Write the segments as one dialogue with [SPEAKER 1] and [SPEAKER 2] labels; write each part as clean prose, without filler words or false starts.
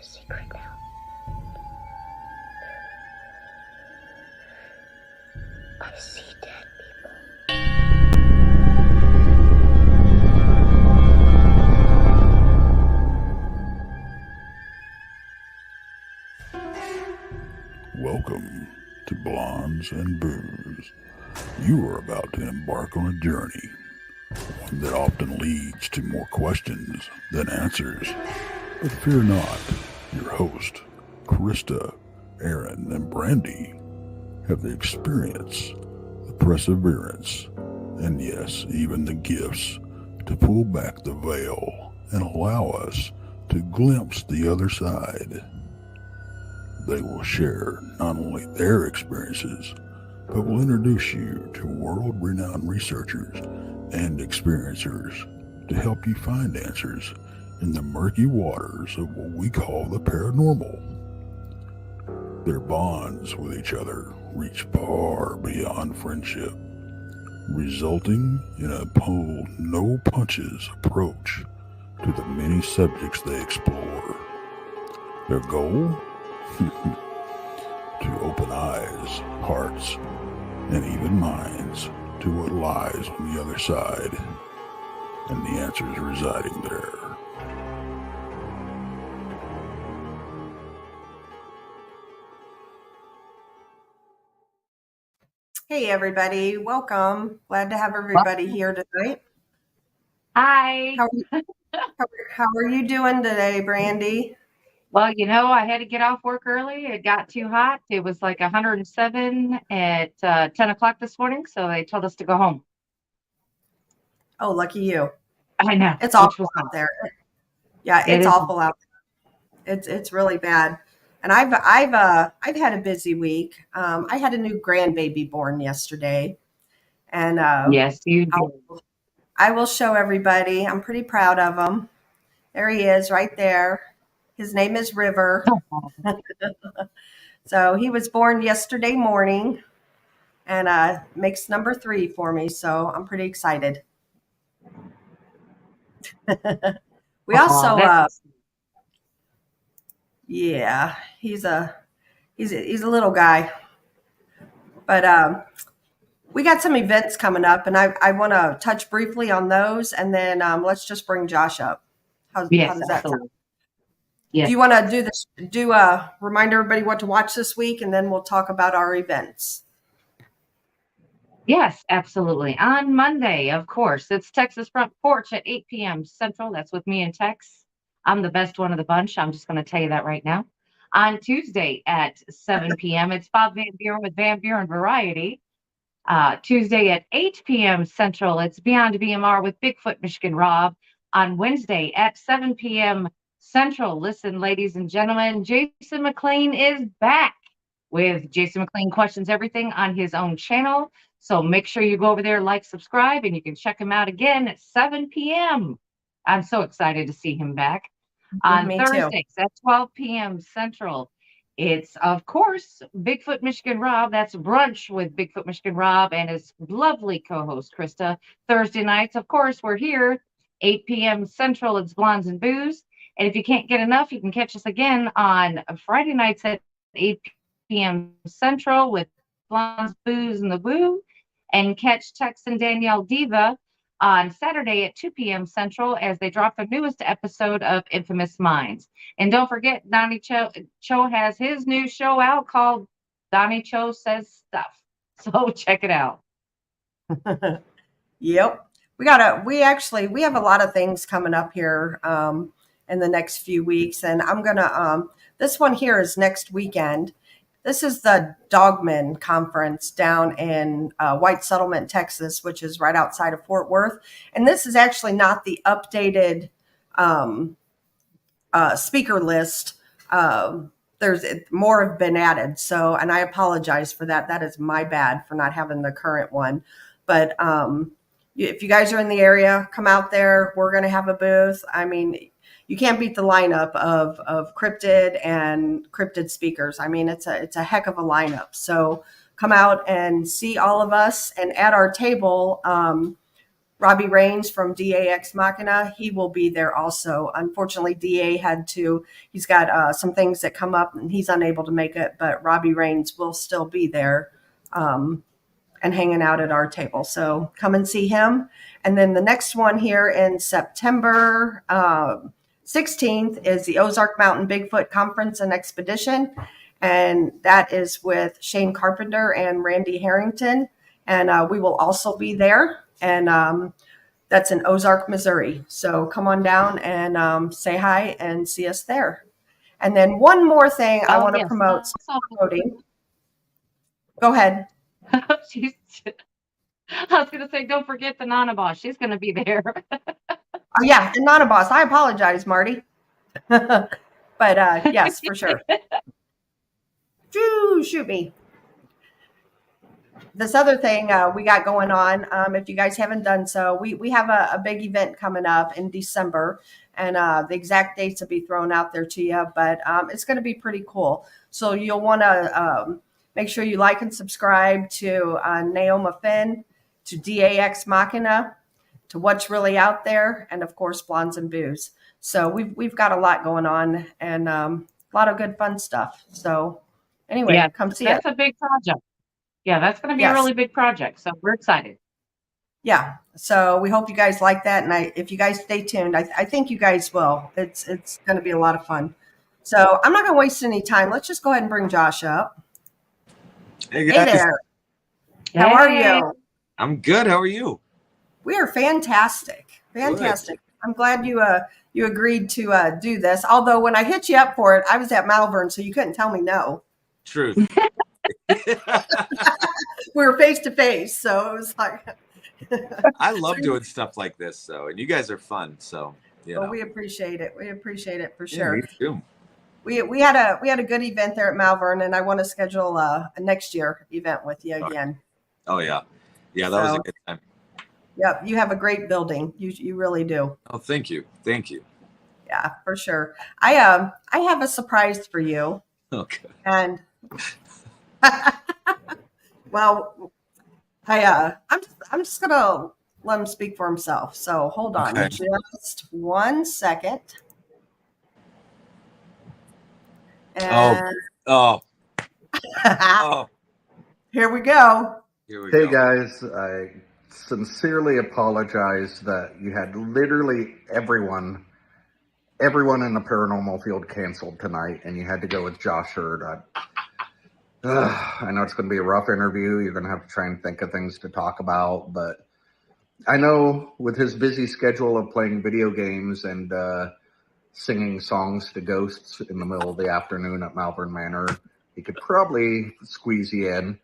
[SPEAKER 1] secret now. I see dead people.
[SPEAKER 2] Welcome to Blondes and Booze. You are about to embark on a journey, one that often leads to more questions than answers. But fear not, your host, Krista, Aaron, and Brandy have the experience, the perseverance, and yes, even the gifts to pull back the veil and allow us to glimpse the other side. They will share not only their experiences, but will introduce you to world-renowned researchers and experiencers to help you find answers in the murky waters of what we call the paranormal. Their bonds with each other reach far beyond friendship, resulting in a pull no punches approach to the many subjects they explore. Their goal? To open eyes, hearts, and even minds to what lies on the other side, and the answers residing there.
[SPEAKER 3] Hey everybody, welcome. Glad to have everybody here tonight.
[SPEAKER 4] Hi.
[SPEAKER 3] How are you doing today, Brandy?
[SPEAKER 4] Well, I had to get off work early. It got too hot. It was like 107 at 10 o'clock this morning, so they told us to go home.
[SPEAKER 3] Oh, lucky you.
[SPEAKER 4] I know.
[SPEAKER 3] It's awful out there. Yeah, it's awful out there. It's really bad. And I've had a busy week. I had a new grandbaby born yesterday, and
[SPEAKER 4] yes, you did.
[SPEAKER 3] I will show everybody. I'm pretty proud of him. There he is, right there. His name is River. So he was born yesterday morning, and makes number 3 for me. So I'm pretty excited. We also, yeah, he's a little guy, but we got some events coming up, and I want to touch briefly on those, and then let's just bring Josh up. How does that sound?
[SPEAKER 4] Yes.
[SPEAKER 3] Do you want to do this? Remind everybody what to watch this week, and then we'll talk about our events.
[SPEAKER 4] Yes, absolutely. On Monday, of course, it's Texas Front Porch at 8 p.m. Central. That's with me and Tex. I'm the best one of the bunch. I'm just going to tell you that right now. On Tuesday at 7 p.m., it's Bob Van Buren with Van Buren Variety. Tuesday at 8 p.m. Central, it's Beyond BMR with Bigfoot Michigan Rob. On Wednesday at 7 p.m. Central, listen, ladies and gentlemen, Jason McLean is back with Jason McLean Questions Everything on his own channel. So make sure you go over there, like, subscribe, and you can check him out again at 7 p.m. I'm so excited to see him back. On Thursdays at 12 p.m. Central, it's, of course, Bigfoot Michigan Rob. That's Brunch with Bigfoot Michigan Rob and his lovely co-host, Krista. Thursday nights, of course, we're here, 8 p.m. Central. It's Blondes and Booze. And if you can't get enough, you can catch us again on Friday nights at 8 p.m. Central with Blondes, Booze, and the Woo. And catch Tex and Danielle Diva on Saturday at 2 p.m. Central as they drop the newest episode of Infamous Minds. And don't forget, Donnie Cho has his new show out called Donnie Cho Says Stuff. So check it out.
[SPEAKER 3] Yep. We have a lot of things coming up here in the next few weeks. And I'm going to, this one here is next weekend. This is the Dogman Conference down in White Settlement, Texas, which is right outside of Fort Worth. And this is actually not the updated speaker list. There's more have been added. So, and I apologize for that. That is my bad for not having the current one. But if you guys are in the area, come out there. We're going to have a booth. I mean, you can't beat the lineup of cryptid and cryptid speakers. I mean, it's a heck of a lineup. So come out and see all of us. And at our table, Robbie Raines from DAX Machina, he will be there also. Unfortunately, he's got some things that come up and he's unable to make it, but Robbie Raines will still be there and hanging out at our table. So come and see him. And then the next one here in September 16th is the Ozark Mountain Bigfoot Conference and Expedition. And that is with Shane Carpenter and Randy Harrington. And we will also be there. And that's in Ozark, Missouri. So come on down and say hi and see us there. And then one more thing I want to promote. Promoting. Go ahead.
[SPEAKER 4] I was going to say, don't forget the Nana Boss. She's going to be there.
[SPEAKER 3] Yeah, the Nana Boss. I apologize, Marty. But yes, for sure. Shoot me. This other thing we got going on, if you guys haven't done so, we have a big event coming up in December, and the exact dates will be thrown out there to you, but it's going to be pretty cool. So you'll want to make sure you like and subscribe to Naoma Finn, to DAX Machina, to What's Really Out There, and of course, Blondes and Booze. So we've got a lot going on and a lot of good fun stuff. So anyway, come see it.
[SPEAKER 4] That's a big project. Yeah, that's going to be a really big project. So we're excited.
[SPEAKER 3] Yeah. So we hope you guys like that. And if you guys stay tuned, I think you guys will. It's going to be a lot of fun. So I'm not going to waste any time. Let's just go ahead and bring Josh up.
[SPEAKER 5] Hey, guys.
[SPEAKER 3] Hey there. How are you?
[SPEAKER 5] I'm good. How are you?
[SPEAKER 3] We are fantastic. Fantastic. Good. I'm glad you agreed to do this. Although when I hit you up for it, I was at Malvern, so you couldn't tell me no.
[SPEAKER 5] Truth.
[SPEAKER 3] We were face to face, so it was like.
[SPEAKER 5] I love doing stuff like this, so and you guys are fun, so
[SPEAKER 3] well, we appreciate it. We appreciate it for sure.
[SPEAKER 5] Me too.
[SPEAKER 3] We had a good event there at Malvern, and I want to schedule a next year event with you again.
[SPEAKER 5] Oh yeah, that was a good time.
[SPEAKER 3] Yep, you have a great building. You really do.
[SPEAKER 5] Oh, thank you.
[SPEAKER 3] Yeah, for sure. I have a surprise for you.
[SPEAKER 5] Okay.
[SPEAKER 3] And well, I'm just gonna let him speak for himself. So hold on, just 1 second. And
[SPEAKER 5] oh.
[SPEAKER 3] Here we go.
[SPEAKER 2] Hey guys, I sincerely apologize that you had literally everyone in the paranormal field canceled tonight, and you had to go with Josh Hurd. I know it's going to be a rough interview. You're going to have to try and think of things to talk about, but I know with his busy schedule of playing video games and singing songs to ghosts in the middle of the afternoon at Malvern Manor, he could probably squeeze you in.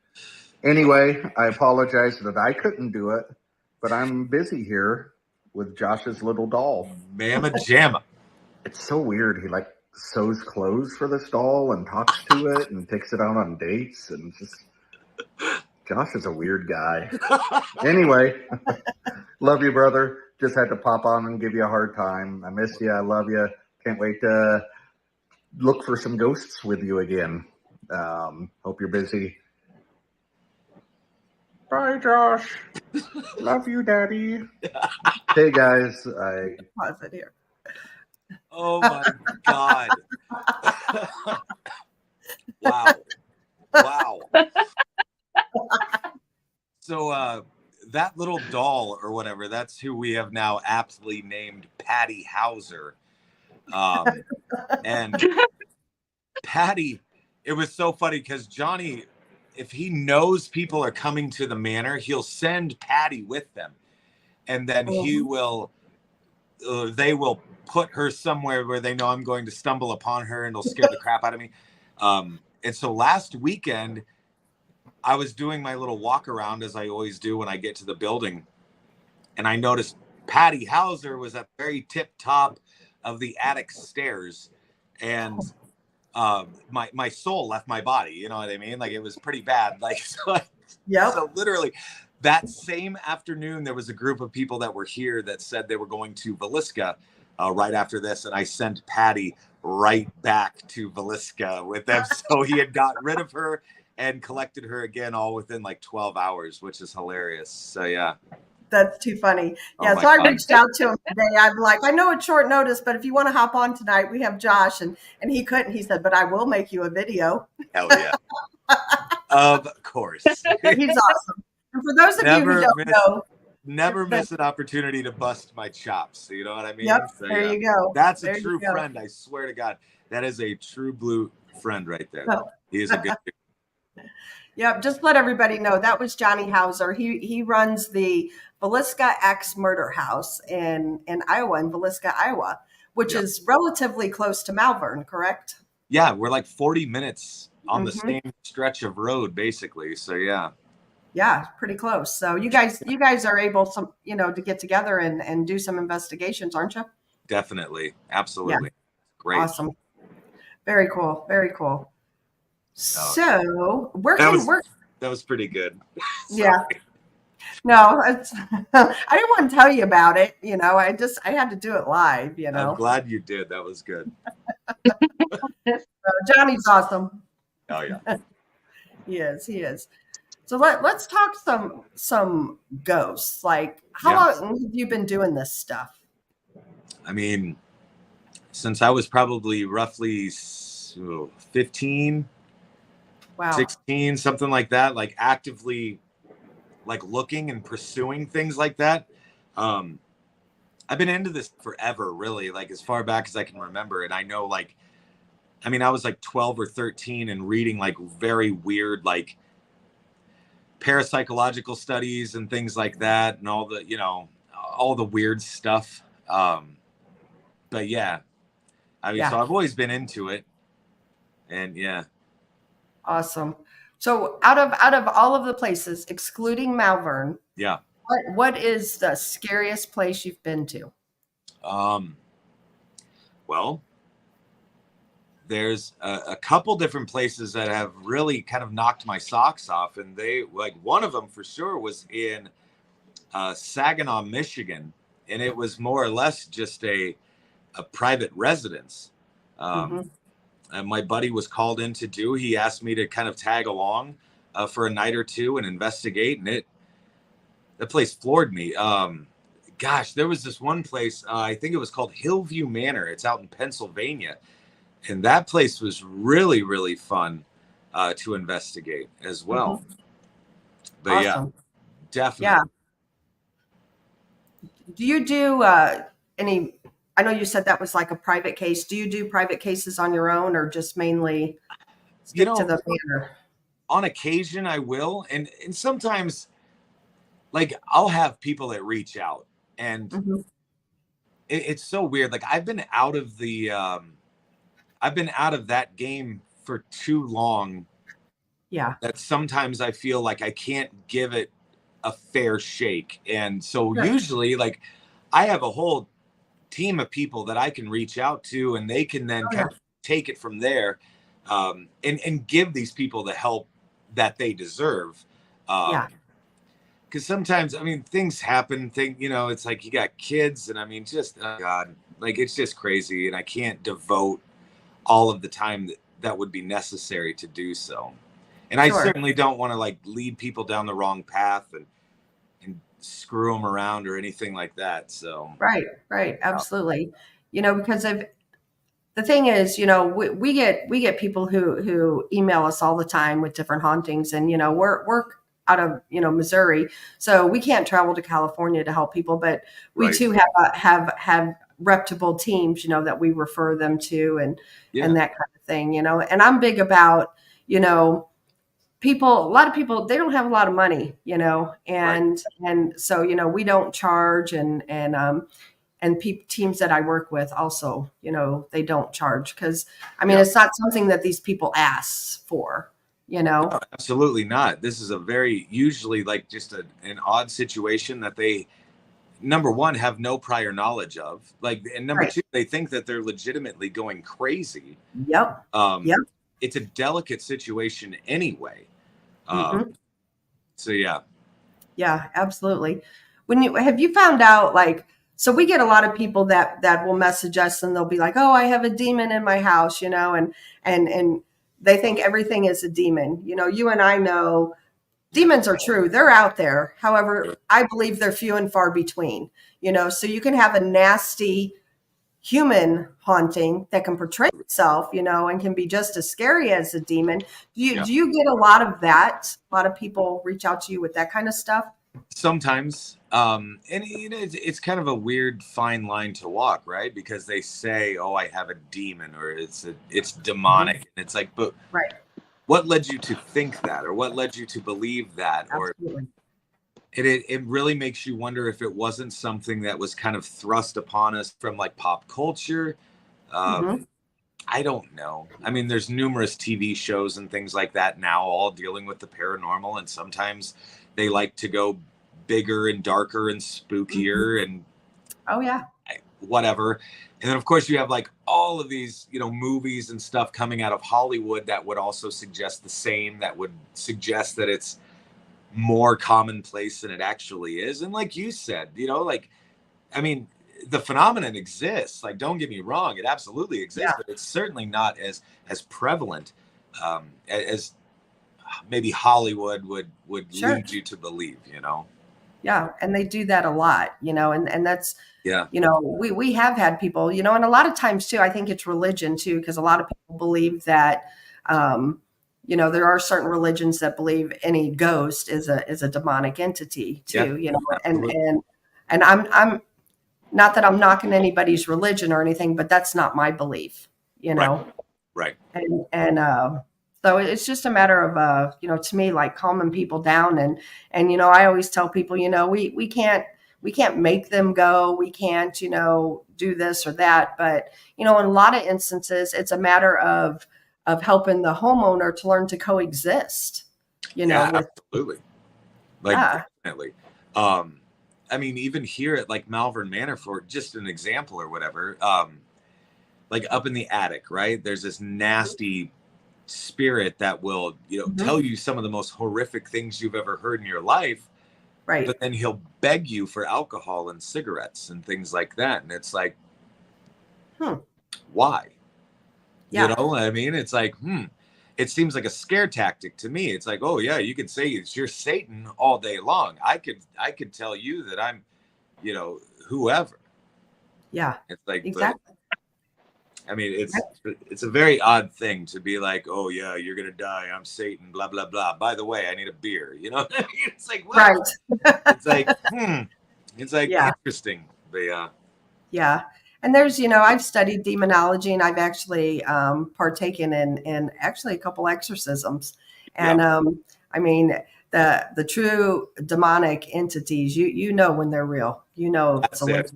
[SPEAKER 2] Anyway, I apologize that I couldn't do it, but I'm busy here with Josh's little doll.
[SPEAKER 5] Mama Jamma.
[SPEAKER 2] It's so weird. He sews clothes for this doll and talks to it and takes it out on dates, and just Josh is a weird guy. Anyway, love you, brother. Just had to pop on and give you a hard time. I miss you. I love you. Can't wait to look for some ghosts with you again. Hope you're busy. Bye, Josh. Love you, Daddy. Hey, guys. I
[SPEAKER 3] pause it here.
[SPEAKER 5] Oh my God. Wow. So that little doll or whatever, that's who we have now aptly named Patty Hauser. And Patty, it was so funny because Johnny, if he knows people are coming to the manor, he'll send Patty with them. And then he will, they will put her somewhere where they know I'm going to stumble upon her and it'll scare the crap out of me. And so last weekend, I was doing my little walk around as I always do when I get to the building. And I noticed Patty Hauser was at the very tip top of the attic stairs. And my soul left my body. You know what I mean? Like, it was pretty bad. Like, so literally that same afternoon, there was a group of people that were here that said they were going to Villisca right after this. And I sent Patty right back to Villisca with them. So he had got rid of her and collected her again all within like 12 hours, which is hilarious. So yeah.
[SPEAKER 3] That's too funny.
[SPEAKER 5] Oh
[SPEAKER 3] Yeah,
[SPEAKER 5] my
[SPEAKER 3] so I
[SPEAKER 5] God.
[SPEAKER 3] reached out to him today. I'm like, I know it's short notice, but if you want to hop on tonight, we have Josh, and he couldn't. He said, but I will make you a video.
[SPEAKER 5] Hell yeah. Of course.
[SPEAKER 3] He's awesome. And for those of you who don't know,
[SPEAKER 5] Never miss an opportunity to bust my chops. You know what I mean?
[SPEAKER 3] yep,
[SPEAKER 5] So,
[SPEAKER 3] there
[SPEAKER 5] yeah.
[SPEAKER 3] you go.
[SPEAKER 5] That's
[SPEAKER 3] There
[SPEAKER 5] a
[SPEAKER 3] you
[SPEAKER 5] true
[SPEAKER 3] go.
[SPEAKER 5] friend. I swear to God. That is a true blue friend right there.
[SPEAKER 3] No.
[SPEAKER 5] He is a good dude.
[SPEAKER 3] Yep, just let everybody know that was Johnny Hauser. He runs the Villisca X Murder House in Iowa, in Villisca, Iowa, which
[SPEAKER 5] Yep.
[SPEAKER 3] is relatively close to Malvern, correct?
[SPEAKER 5] Yeah, we're like 40 minutes on the
[SPEAKER 3] Mhm.
[SPEAKER 5] same stretch of road, basically. So yeah.
[SPEAKER 3] Yeah, pretty close. So you guys are able to get together and do some investigations, aren't you?
[SPEAKER 5] Definitely. Absolutely. Great.
[SPEAKER 3] Awesome. Very cool. Very cool. So
[SPEAKER 5] That was pretty good.
[SPEAKER 3] yeah. No, it's, I didn't want to tell you about it. I had to do it live,
[SPEAKER 5] I'm glad you did. That was good.
[SPEAKER 3] Johnny's awesome.
[SPEAKER 5] Oh yeah.
[SPEAKER 3] He is. So let's talk some ghosts. Like, how long have you been doing this stuff?
[SPEAKER 5] I mean, since I was probably roughly 15,
[SPEAKER 3] Wow.
[SPEAKER 5] 16, something like that, like actively like looking and pursuing things like that. I've been into this forever, really, like as far back as I can remember. And I know, I was like 12 or 13 and reading like very weird, like parapsychological studies and things like that, and all the weird stuff. But yeah, so I've always been into it, and yeah.
[SPEAKER 3] Awesome. So out of all of the places, excluding Malvern,
[SPEAKER 5] Yeah.
[SPEAKER 3] what is the scariest place you've been to?
[SPEAKER 5] Well, there's a couple different places that have really kind of knocked my socks off, and one of them for sure was in Saginaw, Michigan, and it was more or less just a private residence. And my buddy was called in to do. He asked me to kind of tag along for a night or two and investigate, and that place floored me. Gosh, there was this one place, I think it was called Hillview Manor. It's out in Pennsylvania. And that place was really, really fun to investigate as well.
[SPEAKER 3] Mm-hmm.
[SPEAKER 5] But
[SPEAKER 3] awesome.
[SPEAKER 5] Yeah, definitely.
[SPEAKER 3] Yeah. Do you do any, I know you said that was like a private case. Do you do private cases on your own, or just mainly stick to the manor?
[SPEAKER 5] On occasion I will. And sometimes like I'll have people that reach out, and
[SPEAKER 3] Mm-hmm.
[SPEAKER 5] it's so weird. Like I've been out of that game for too long.
[SPEAKER 3] Yeah.
[SPEAKER 5] That sometimes I feel like I can't give it a fair shake. And so usually like I have a whole team of people that I can reach out to, and they can then kind of take it from there, and give these people the help that they deserve. Because sometimes, things happen. It's like you got kids, and just God, like it's just crazy, and I can't devote all of the time that would be necessary to do so. And I certainly don't want to like lead people down the wrong path and screw them around or anything like that. So
[SPEAKER 3] right, absolutely. Because the thing is, we get people who email us all the time with different hauntings, and we're out of Missouri, so we can't travel to California to help people, but we too have reputable teams that we refer them to, and that kind of thing. And I'm big about people. A lot of people, they don't have a lot of money, and so we don't charge, and teams that I work with also, they don't charge, because it's not something that these people ask for.
[SPEAKER 5] No, absolutely not. This is usually like just an odd situation that they, number one, have no prior knowledge of, and number two, they think that they're legitimately going crazy.
[SPEAKER 3] Yep.
[SPEAKER 5] It's a delicate situation anyway. So yeah,
[SPEAKER 3] absolutely. Have you found out, so we get a lot of people that will message us, and they'll be like, oh, I have a demon in my house, and they think everything is a demon. You and I know demons are true. They're out there. However, I believe they're few and far between, so you can have a nasty human haunting that can portray itself, and can be just as scary as a demon. Do you get a lot of that? A lot of people reach out to you with that kind of stuff?
[SPEAKER 5] Sometimes. And it's kind of a weird fine line to walk, right? Because they say, oh, I have a demon, or it's demonic. And it's like, but
[SPEAKER 3] right.
[SPEAKER 5] What led you to think that, or what led you to believe that?
[SPEAKER 3] Absolutely.
[SPEAKER 5] Or it really makes you wonder if it wasn't something that was kind of thrust upon us from like pop culture. I don't know. I mean, there's numerous TV shows and things like that now, all dealing with the paranormal, and sometimes they like to go bigger and darker and spookier and whatever. And then of course you have like all of these, movies and stuff coming out of Hollywood that would also suggest the same, that would suggest that it's more commonplace than it actually is. And like you said, I mean, the phenomenon exists. Like, don't get me wrong, it absolutely exists, but it's certainly not as prevalent as maybe Hollywood would lead you to believe,
[SPEAKER 3] Yeah, and they do that a lot, and that's we have had people, and a lot of times too, I think it's religion too, because a lot of people believe that there are certain religions that believe any ghost is a demonic entity too, and I'm not that I'm knocking anybody's religion or anything, but that's not my belief,
[SPEAKER 5] Right.
[SPEAKER 3] And so it's just a matter of to me, like, calming people down, and I always tell people, we can't make them go, we can't do this or that, but in a lot of instances it's a matter of helping the homeowner to learn to coexist,
[SPEAKER 5] absolutely. Definitely. I mean, even here at like Malvern Manor, for just an example or whatever, like up in the attic, right? There's this nasty spirit that will, tell you some of the most horrific things you've ever heard in your life.
[SPEAKER 3] Right.
[SPEAKER 5] But then he'll beg you for alcohol and cigarettes and things like that. And it's like, why?
[SPEAKER 3] Yeah.
[SPEAKER 5] I mean, it's like, it seems like a scare tactic to me. It's like, oh yeah, you can say you're Satan all day long. I could tell you that I'm, whoever.
[SPEAKER 3] Yeah.
[SPEAKER 5] It's like,
[SPEAKER 3] exactly.
[SPEAKER 5] But, I mean, it's a very odd thing to be like, oh yeah, you're gonna die, I'm Satan, blah blah blah. By the way, I need a beer. You know what I mean? It's like, what?
[SPEAKER 3] Right.
[SPEAKER 5] It's like, it's like interesting. But
[SPEAKER 3] yeah. And there's, I've studied demonology, and I've actually partaken in actually a couple exorcisms. And I mean, the true demonic entities, you know when they're real.
[SPEAKER 5] That's it.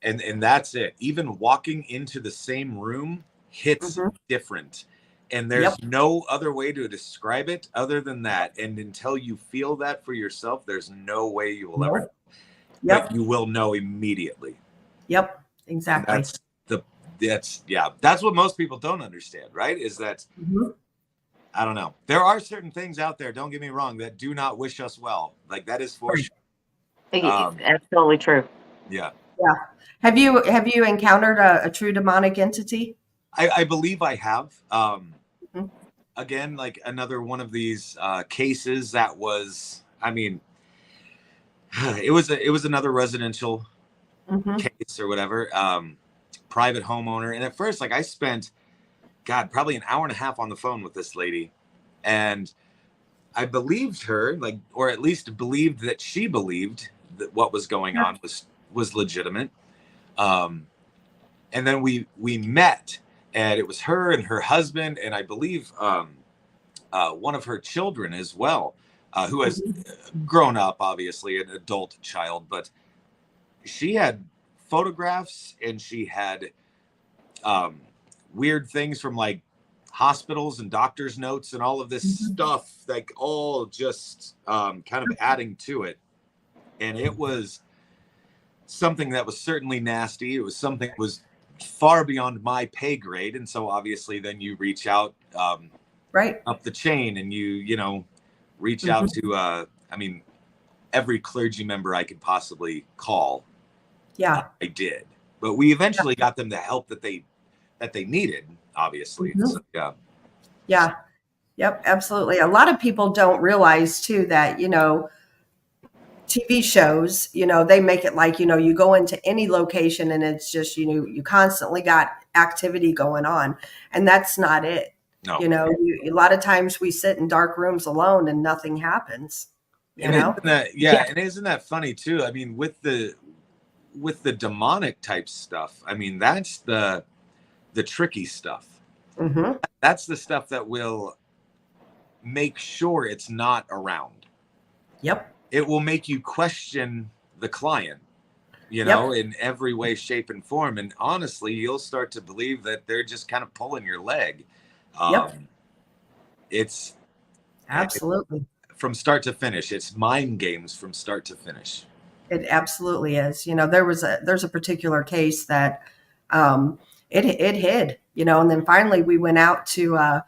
[SPEAKER 5] And that's it. Even walking into the same room hits different. And there's no other way to describe it other than that. And until you feel that for yourself, there's no way you will ever know. But you will know immediately.
[SPEAKER 3] Yep, exactly.
[SPEAKER 5] That's what most people don't understand, right? Is that I don't know. There are certain things out there, don't get me wrong, that do not wish us well. Like, that is for sure.
[SPEAKER 4] Absolutely true.
[SPEAKER 5] Yeah.
[SPEAKER 3] Yeah. Have you encountered a true demonic entity?
[SPEAKER 5] I believe I have. Again, like another one of these cases that was, I mean, it was another residential case or whatever, private homeowner. And at first, like, I spent, probably an hour and a half on the phone with this lady, and I believed her, like, or at least believed that she believed that what was going on was legitimate. And then we met, and it was her and her husband, and I believe one of her children as well, who has grown up, obviously an adult child, but she had photographs, and she had weird things from like hospitals and doctors' notes and all of this stuff, like all just kind of adding to it. And it was something that was certainly nasty. It was something that was far beyond my pay grade. And so obviously then you reach out up the chain, and you reach out to, I mean, every clergy member I could possibly call.
[SPEAKER 3] Yeah.
[SPEAKER 5] I did. But we eventually got them the help that they needed, obviously. So,
[SPEAKER 3] Yeah. Yep, absolutely. A lot of people don't realize too that, TV shows, they make it like, you go into any location and it's just, you constantly got activity going on, and that's not it.
[SPEAKER 5] No.
[SPEAKER 3] A lot of times we sit in dark rooms alone and nothing happens,
[SPEAKER 5] And isn't that funny too? I mean, with the demonic type stuff, I mean, that's the tricky stuff.
[SPEAKER 3] Mm-hmm.
[SPEAKER 5] That's the stuff that will make sure it's not around.
[SPEAKER 3] Yep.
[SPEAKER 5] It will make you question the client, in every way, shape, and form. And honestly, you'll start to believe that they're just kind of pulling your leg. It's
[SPEAKER 3] absolutely
[SPEAKER 5] from start to finish. It's mind games from start to finish.
[SPEAKER 3] It absolutely is. There's a particular case that it hid, and then finally we went out to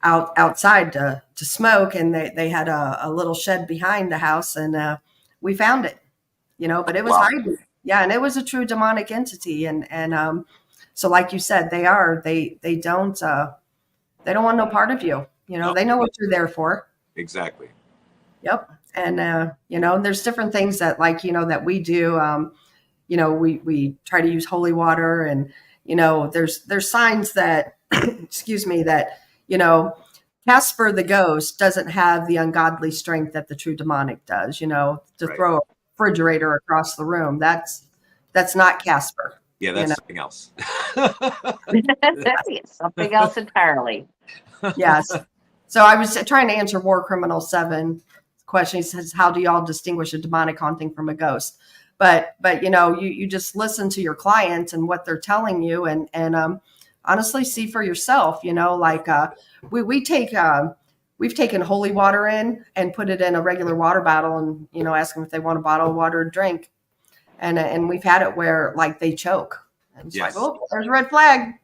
[SPEAKER 3] outside to smoke, and they had a little shed behind the house, and we found it, but it was hiding. Yeah, and it was a true demonic entity, and so like you said, they don't want no part of you.
[SPEAKER 5] No.
[SPEAKER 3] They know what you're there for.
[SPEAKER 5] Exactly.
[SPEAKER 3] Yep. And there's different things that that we do. We try to use holy water, and there's signs that excuse me, that Casper the ghost doesn't have the ungodly strength that the true demonic does, to throw a refrigerator across the room. That's not Casper.
[SPEAKER 5] Yeah, that's something else.
[SPEAKER 4] Something else entirely.
[SPEAKER 3] Yes. So I was trying to answer War Criminal 7 question. He says, how do y'all distinguish a demonic haunting from a ghost? But you just listen to your clients and what they're telling you, and honestly see for yourself. We've taken holy water in and put it in a regular water bottle, and ask them if they want a bottle of water to drink, and we've had it where they choke, and it's like, oh, there's a red flag,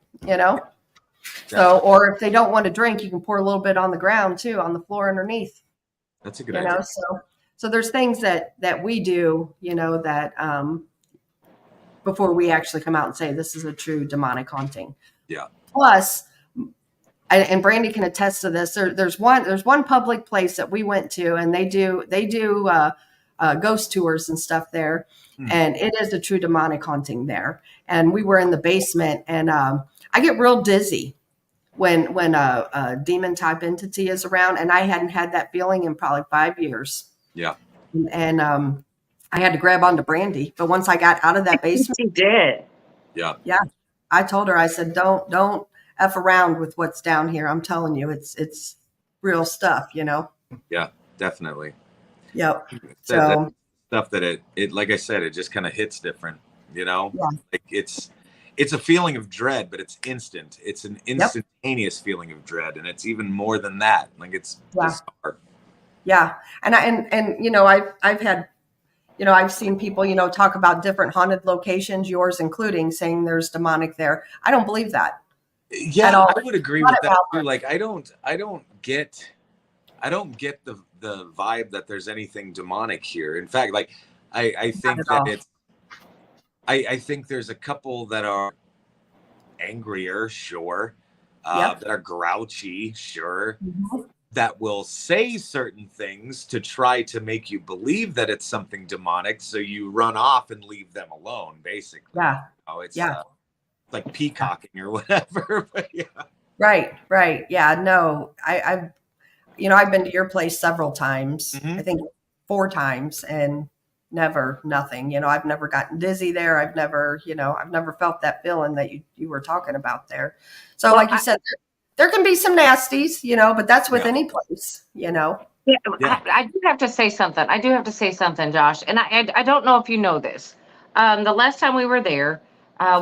[SPEAKER 3] So, or if they don't want to drink, you can pour a little bit on the ground too, on the floor underneath.
[SPEAKER 5] That's a good idea.
[SPEAKER 3] So there's things that we do, that before we actually come out and say this is a true demonic haunting.
[SPEAKER 5] Yeah.
[SPEAKER 3] Plus, and Brandy can attest to this. There's one public place that we went to, and they do ghost tours and stuff there, and it is a true demonic haunting there. And we were in the basement, and I get real dizzy when a demon type entity is around, and I hadn't had that feeling in probably 5 years.
[SPEAKER 5] Yeah.
[SPEAKER 3] And I had to grab onto Brandy, but once I got out of that basement,
[SPEAKER 4] She did.
[SPEAKER 5] Yeah.
[SPEAKER 3] Yeah. I told her, I said, don't F around with what's down here. I'm telling you, it's real stuff,
[SPEAKER 5] Yeah, definitely.
[SPEAKER 3] Yep.
[SPEAKER 5] That stuff that it like I said, it just kind of hits different,
[SPEAKER 3] Yeah.
[SPEAKER 5] Like it's a feeling of dread, but it's instant. It's an instantaneous feeling of dread, and it's even more than that. Like it's bizarre.
[SPEAKER 3] Yeah. And I've had, I've seen people, talk about different haunted locations, yours including, saying there's demonic there. I don't believe that.
[SPEAKER 5] Yeah, I would agree with that too. Like I don't get the vibe that there's anything demonic here. In fact, like I think that I think there's a couple that are angrier, sure, that are grouchy, sure, that will say certain things to try to make you believe that it's something demonic, so you run off and leave them alone, basically.
[SPEAKER 3] Yeah.
[SPEAKER 5] It's like peacocking or whatever. But yeah.
[SPEAKER 3] Right. Yeah. No, I've been to your place several times. I think 4 times, and nothing. I've never gotten dizzy there. I've never felt that feeling that you were talking about there. So, like you said, there can be some nasties, but that's with any place,
[SPEAKER 4] Yeah, I do have to say something, Josh. And I don't know if you know this. The last time we were there,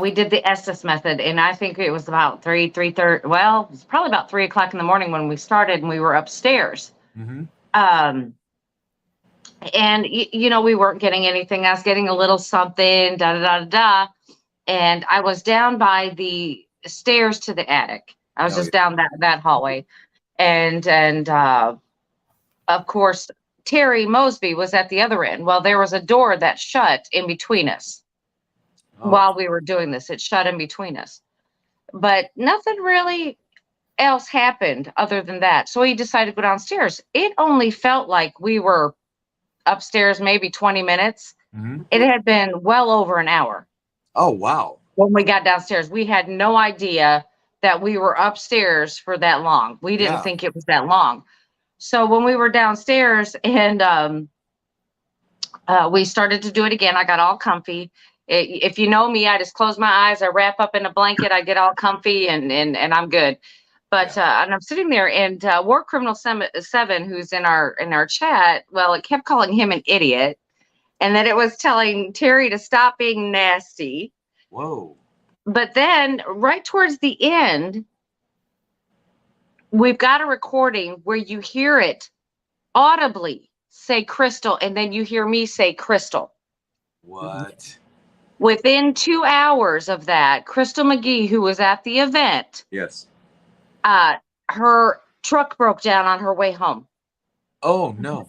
[SPEAKER 4] we did the Estes method, and I think it was about 3:30. Well, it was probably about 3:00 in the morning when we started, and we were upstairs. And we weren't getting anything. I was getting a little something, and I was down by the stairs to the attic. I was just down that hallway, and of course Terry Mosby was at the other end. Well, there was a door that shut in between us while we were doing this. It shut in between us, but nothing really else happened other than that. So he decided to go downstairs. It only felt like we were upstairs maybe 20 minutes.
[SPEAKER 5] Mm-hmm.
[SPEAKER 4] It had been well over an hour.
[SPEAKER 5] Oh, wow.
[SPEAKER 4] When we got downstairs, we had no idea that we were upstairs for that long. We didn't think it was that long. So when we were downstairs and we started to do it again, I got all comfy. If you know me, I just close my eyes, I wrap up in a blanket, I get all comfy, and I'm good. But and I'm sitting there, and War Criminal 7, who's in our chat, well, it kept calling him an idiot, and then it was telling Terry to stop being nasty.
[SPEAKER 5] Whoa.
[SPEAKER 4] But then right towards the end, we've got a recording where you hear it audibly say Crystal, and then you hear me say Crystal.
[SPEAKER 5] What?
[SPEAKER 4] Within 2 hours of that, Crystal McGee, who was at the event,
[SPEAKER 5] Yes.
[SPEAKER 4] her truck broke down on her way home.
[SPEAKER 5] Oh, no.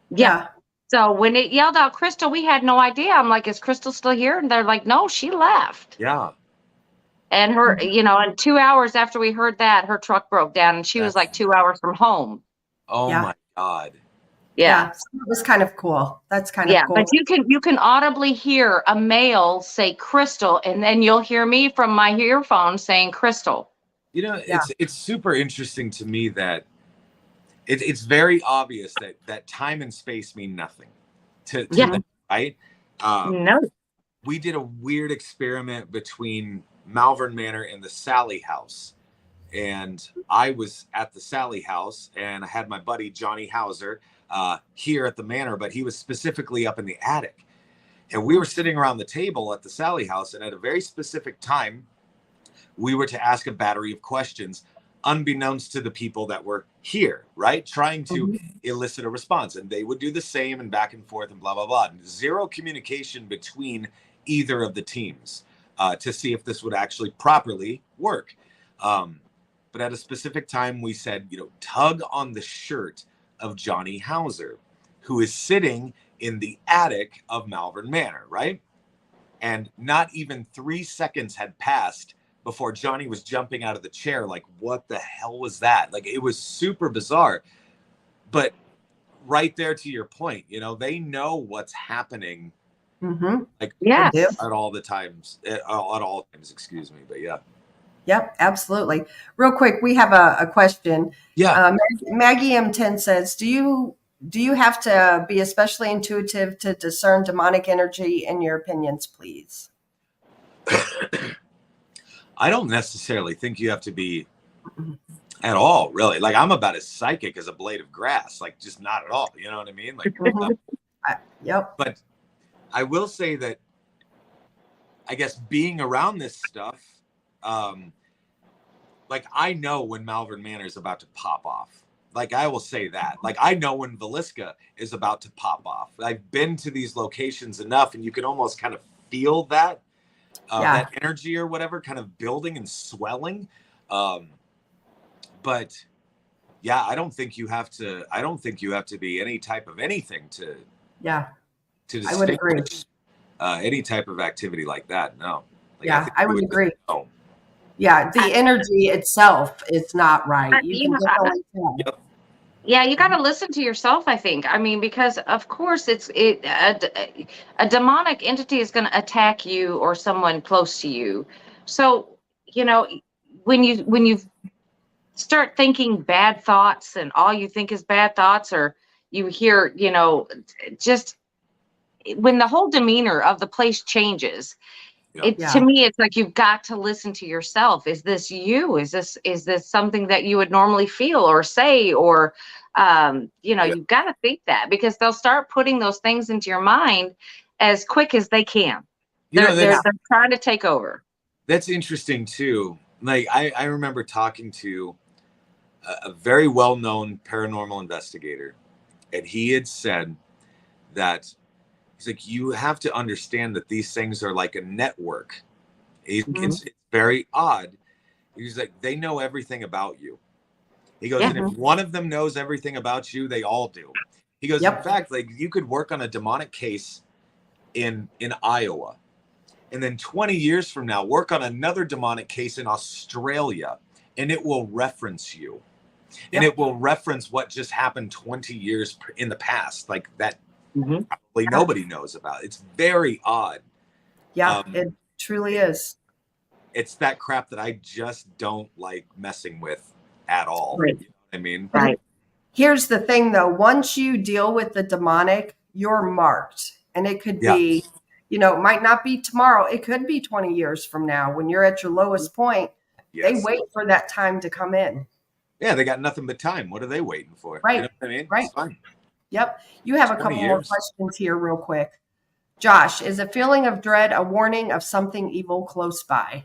[SPEAKER 4] Yeah. So when it yelled out Crystal, we had no idea. I'm like, is Crystal still here? And they're like, no, she left.
[SPEAKER 5] Yeah.
[SPEAKER 4] And her, and 2 hours after we heard that, her truck broke down, and she was like 2 hours from home.
[SPEAKER 5] Oh, my God.
[SPEAKER 4] Yeah.
[SPEAKER 3] So it was kind of cool. That's kind of cool.
[SPEAKER 4] But you can audibly hear a male say Crystal, and then you'll hear me from my earphone saying Crystal.
[SPEAKER 5] It's super interesting to me that it's very obvious that time and space mean nothing to them, right?
[SPEAKER 4] No.
[SPEAKER 5] We did a weird experiment between Malvern Manor and the Sally House. And I was at the Sally House, and I had my buddy Johnny Hauser here at the manor, but he was specifically up in the attic. And we were sitting around the table at the Sally House, and at a very specific time, we were to ask a battery of questions, unbeknownst to the people that were here, right? Trying to elicit a response. And they would do the same, and back and forth and blah, blah, blah. And zero communication between either of the teams to see if this would actually properly work. But at a specific time, we said, tug on the shirt of Johnny Hauser, who is sitting in the attic of Malvern Manor, right? And not even 3 seconds had passed before Johnny was jumping out of the chair. Like, what the hell was that? Like, it was super bizarre. But right there, to your point, they know what's happening. Like, at all times, excuse me. But yeah.
[SPEAKER 3] Yep, absolutely. Real quick, we have a question.
[SPEAKER 5] Yeah.
[SPEAKER 3] Maggie M10 says, do you have to be especially intuitive to discern demonic energy in your opinions, please?
[SPEAKER 5] I don't necessarily think you have to be at all, really. Like, I'm about as psychic as a blade of grass, like, just not at all. You know what I mean? Like,
[SPEAKER 3] yep.
[SPEAKER 5] But I will say that, I guess, being around this stuff, like, I know when Malvern Manor is about to pop off. Like, I will say that. Like, I know when Villisca is about to pop off. I've been to these locations enough, and you can almost kind of feel that, that energy or whatever kind of building and swelling. But yeah, I don't think you have to be any type of anything to
[SPEAKER 3] I would agree.
[SPEAKER 5] Any type of activity like that. No. Like,
[SPEAKER 3] I would agree. Yeah, the energy itself is not right. You can definitely tell.
[SPEAKER 5] Yep.
[SPEAKER 4] Yeah, you got to listen to yourself, I think. I mean, because of course a demonic entity is going to attack you or someone close to you. So, when you start thinking bad thoughts and all you think is bad thoughts, or you hear, just when the whole demeanor of the place changes, to me, it's like you've got to listen to yourself. Is this you? Is this something that you would normally feel or say? Or, you've got to think that, because they'll start putting those things into your mind as quick as they can. They're trying to take over.
[SPEAKER 5] That's interesting too. Like, I remember talking to a very well-known paranormal investigator, and he had said that he's like, you have to understand that these things are like a network. It's very odd. He's like, they know everything about you. He goes, and if one of them knows everything about you, they all do. He goes, in fact, like, you could work on a demonic case in Iowa, and then 20 years from now, work on another demonic case in Australia, and it will reference you.
[SPEAKER 3] Yep.
[SPEAKER 5] And it will reference what just happened 20 years in the past, like that probably nobody knows about. It's very odd.
[SPEAKER 3] Yeah, it truly is.
[SPEAKER 5] It's that crap that I just don't like messing with at all.
[SPEAKER 4] Right.
[SPEAKER 5] You know what I mean?
[SPEAKER 4] Right.
[SPEAKER 3] Here's the thing, though. Once you deal with the demonic, you're marked. And it could be, it might not be tomorrow. It could be 20 years from now when you're at your lowest point.
[SPEAKER 5] Yes.
[SPEAKER 3] They wait for that time to come in.
[SPEAKER 5] Yeah, they got nothing but time. What are they waiting for?
[SPEAKER 3] Right.
[SPEAKER 5] You know what I mean?
[SPEAKER 3] Right.
[SPEAKER 5] It's fun.
[SPEAKER 3] Yep. You have a
[SPEAKER 5] 20
[SPEAKER 3] couple more
[SPEAKER 5] years.
[SPEAKER 3] questions here real quick. Josh, is a feeling of dread a warning of something evil close by?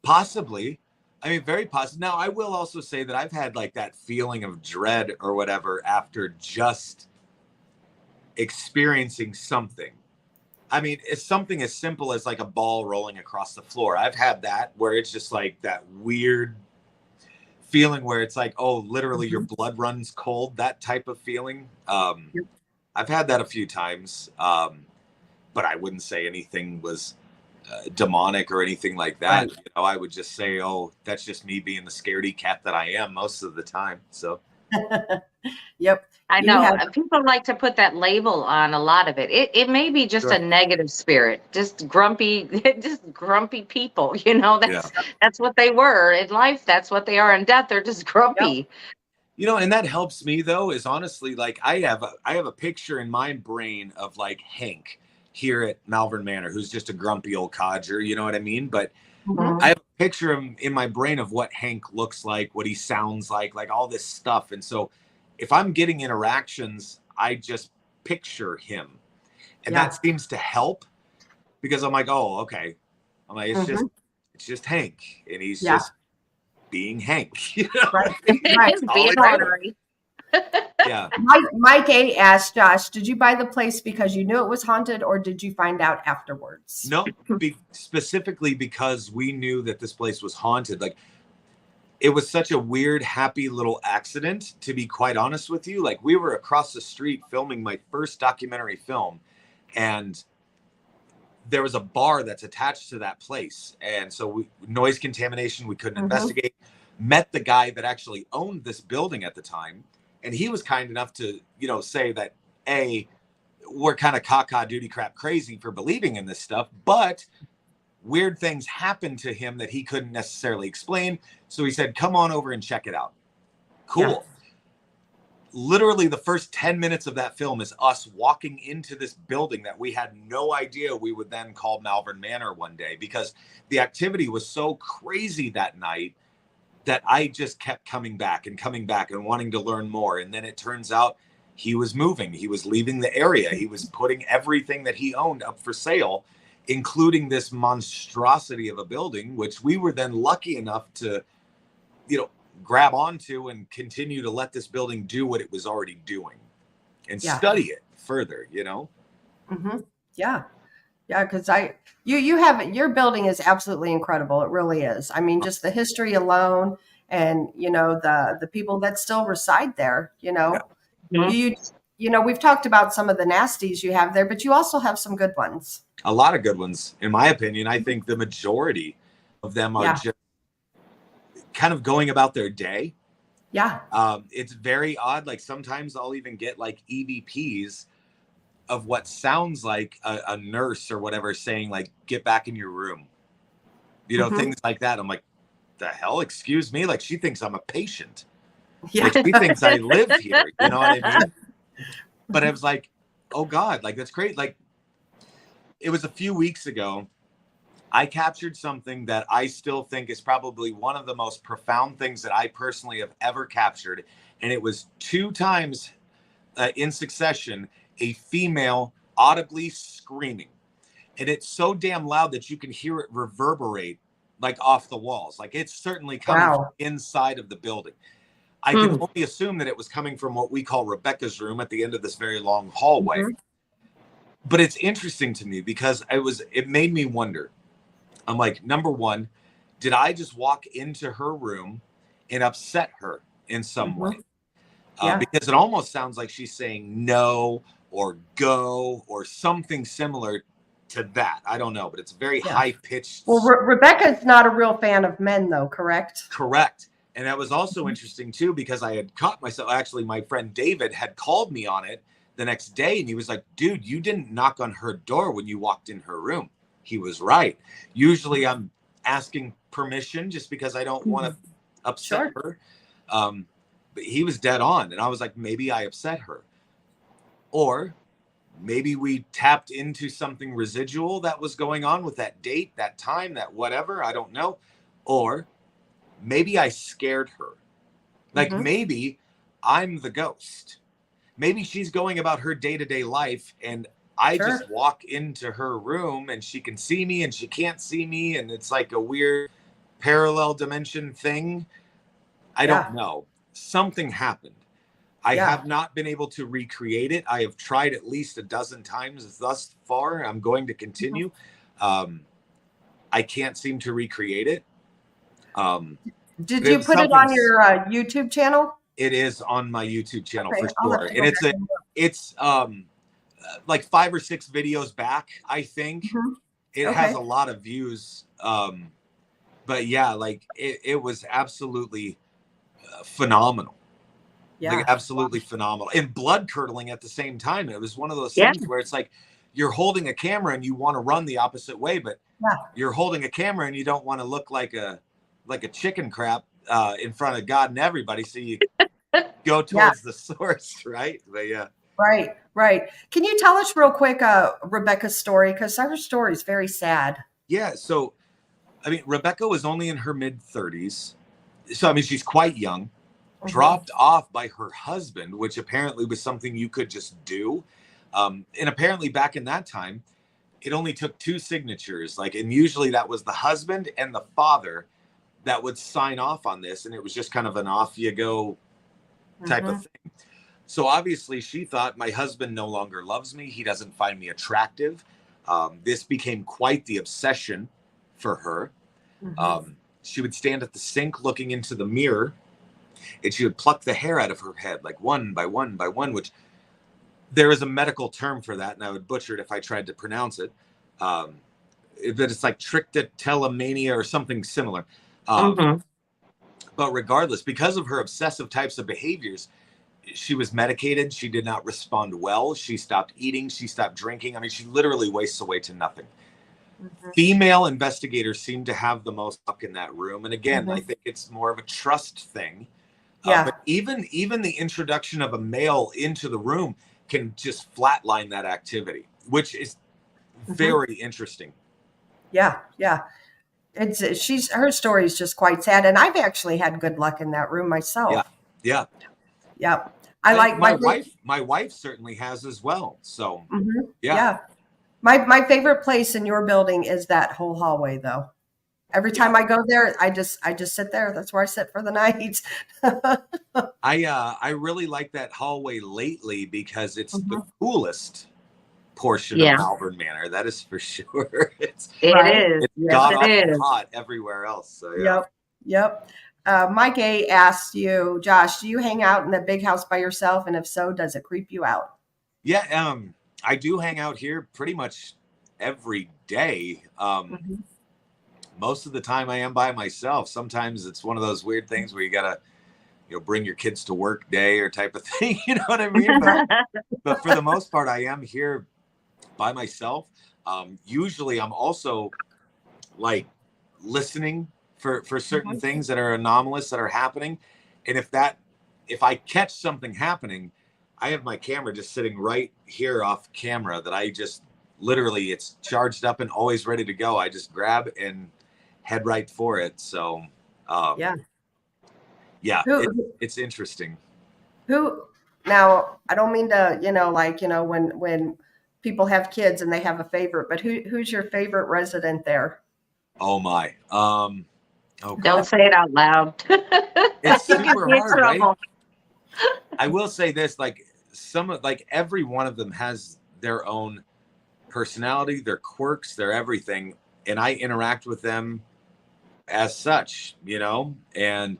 [SPEAKER 5] Possibly. I mean, very possible. Now, I will also say that I've had like that feeling of dread or whatever after just experiencing something. I mean, it's something as simple as like a ball rolling across the floor. I've had that where it's just like that weird feeling where it's like, oh, literally your blood runs cold, that type of feeling. I've had that a few times, but I wouldn't say anything was demonic or anything like that.
[SPEAKER 3] Right.
[SPEAKER 5] I would just say, oh, that's just me being the scaredy cat that I am most of the time. So
[SPEAKER 3] Yep.
[SPEAKER 4] I know people like to put that label on a lot of it. It may be just a negative spirit, just grumpy people. That's what they were in life. That's what they are in death. They're just grumpy.
[SPEAKER 5] Yep. And that helps me though, is honestly like I have a picture in my brain of like Hank here at Malvern Manor, who's just a grumpy old codger. You know what I mean? But I have a picture in my brain of what Hank looks like, what he sounds like all this stuff. And so if I'm getting interactions, I just picture him. And that seems to help because I'm like, oh, okay. I'm like, it's just Hank. And he's just being Hank.
[SPEAKER 3] Right.
[SPEAKER 4] Being ornery.
[SPEAKER 5] Yeah.
[SPEAKER 3] Mike A asked Josh, did you buy the place because you knew it was haunted or did you find out afterwards?
[SPEAKER 5] No, specifically because we knew that this place was haunted. Like, it was such a weird, happy little accident, to be quite honest with you. Like, we were across the street filming my first documentary film, and there was a bar that's attached to that place. And so noise contamination, we couldn't investigate. Met the guy that actually owned this building at the time. And he was kind enough to, say that, A, we're kind of caca duty crap crazy for believing in this stuff, but weird things happened to him that he couldn't necessarily explain. So he said, come on over and check it out. Cool. Yeah. Literally the first 10 minutes of that film is us walking into this building that we had no idea we would then call Malvern Manor one day, because the activity was so crazy that night that I just kept coming back and wanting to learn more. And then it turns out he was moving. He was leaving the area. He was putting everything that he owned up for sale, including this monstrosity of a building, which we were then lucky enough to, grab onto and continue to let this building do what it was already doing and study it further,
[SPEAKER 3] Yeah. Yeah. Cause you have, your building is absolutely incredible. It really is. I mean, just the history alone and, the people that still reside there, we've talked about some of the nasties you have there, but you also have some good ones.
[SPEAKER 5] A lot of good ones, in my opinion. I think the majority of them are just kind of going about their day.
[SPEAKER 3] Yeah.
[SPEAKER 5] It's very odd. Like sometimes I'll even get like EVPs of what sounds like a nurse or whatever saying like, get back in your room, things like that. I'm like, the hell, excuse me? Like she thinks I'm a patient. Like she thinks I live here. You know what I mean? But I was like, oh God, like that's great. Like it was a few weeks ago, I captured something that I still think is probably one of the most profound things that I personally have ever captured. And it was 2 times in succession, a female audibly screaming. And it's so damn loud that you can hear it reverberate like off the walls. Like it's certainly coming from inside of the building. I can only assume that it was coming from what we call Rebecca's room at the end of this very long hallway. But it's interesting to me because it made me wonder. I'm like, number one, did I just walk into her room and upset her in some way? Because it almost sounds like she's saying no or go or something similar to that. I don't know, but it's very high pitched.
[SPEAKER 3] Well, Rebecca's not a real fan of men though, correct?
[SPEAKER 5] Correct. And that was also interesting too, because I had caught myself. Actually, my friend David had called me on it the next day, and he was like, dude, you didn't knock on her door when you walked in her room. He was right. Usually I'm asking permission just because I don't want to upset her. But he was dead on. And I was like, maybe I upset her. Or maybe we tapped into something residual that was going on with that date, that time, that whatever. I don't know. Or maybe I scared her. Like maybe I'm the ghost. Maybe she's going about her day-to-day life and I just walk into her room and she can see me and she can't see me. And it's like a weird parallel dimension thing. I don't know. Something happened. I have not been able to recreate it. I have tried at least a dozen times thus far. I'm going to continue. I can't seem to recreate it.
[SPEAKER 3] Did you put it on your YouTube channel?
[SPEAKER 5] It is on my YouTube channel for sure. And it's like 5 or 6 videos back, I think. It has a lot of views. But yeah, like it was absolutely phenomenal. Like absolutely phenomenal and blood curdling at the same time. It was one of those things where it's like you're holding a camera and you want to run the opposite way, but you're holding a camera and you don't want to look like a chicken crap in front of God and everybody. So you go towards the source, right? But
[SPEAKER 3] Right. Can you tell us real quick Rebecca's story? Because her story is very sad.
[SPEAKER 5] Yeah. So, I mean, Rebecca was only in her mid-30s. So, I mean, she's quite young. Dropped off by her husband, which apparently was something you could just do. And apparently back in that time, it only took 2 signatures. And usually that was the husband and the father that would sign off on this. And it was just kind of an off you go type of thing. So obviously she thought, my husband no longer loves me. He doesn't find me attractive. This became quite the obsession for her. She would stand at the sink looking into the mirror, and she would pluck the hair out of her head, like one by one by one, which there is a medical term for that. And I would butcher it if I tried to pronounce it. But it's like trichotillomania or something similar. But regardless, because of her obsessive types of behaviors, she was medicated. She did not respond well. She stopped eating. She stopped drinking. I mean, she literally wastes away to nothing. Female investigators seem to have the most luck in that room. And again, I think it's more of a trust thing. But even the introduction of a male into the room can just flatline that activity, which is very interesting. Yeah.
[SPEAKER 3] Her story is just quite sad, and I've actually had good luck in that room myself.
[SPEAKER 5] Yeah.
[SPEAKER 3] I like
[SPEAKER 5] my wife certainly has as well. So
[SPEAKER 3] my favorite place in your building is that whole hallway, though. Every time I go there, I just sit there. That's where I sit for the night.
[SPEAKER 5] I really like that hallway lately because it's the coolest portion of Malvern Manor. That is for sure. It's hot everywhere else. So
[SPEAKER 3] Yep. Mike A asked you, Josh, do you hang out in the big house by yourself? And if so, does it creep you out?
[SPEAKER 5] Yeah, I do hang out here pretty much every day. Most of the time I am by myself. Sometimes it's one of those weird things where you gotta, bring your kids to work day or type of thing. You know what I mean? But for the most part, I am here by myself. Usually I'm also like listening for certain things that are anomalous that are happening. And if I catch something happening, I have my camera just sitting right here off camera that I just literally, it's charged up and always ready to go. I just grab and head right for it. So it's interesting.
[SPEAKER 3] Now I don't mean to, when people have kids and they have a favorite, but who's your favorite resident there?
[SPEAKER 5] Oh my.
[SPEAKER 4] Don't say it out loud.
[SPEAKER 5] It's super hard, right? I will say this, every one of them has their own personality, their quirks, their everything. And I interact with them as such, and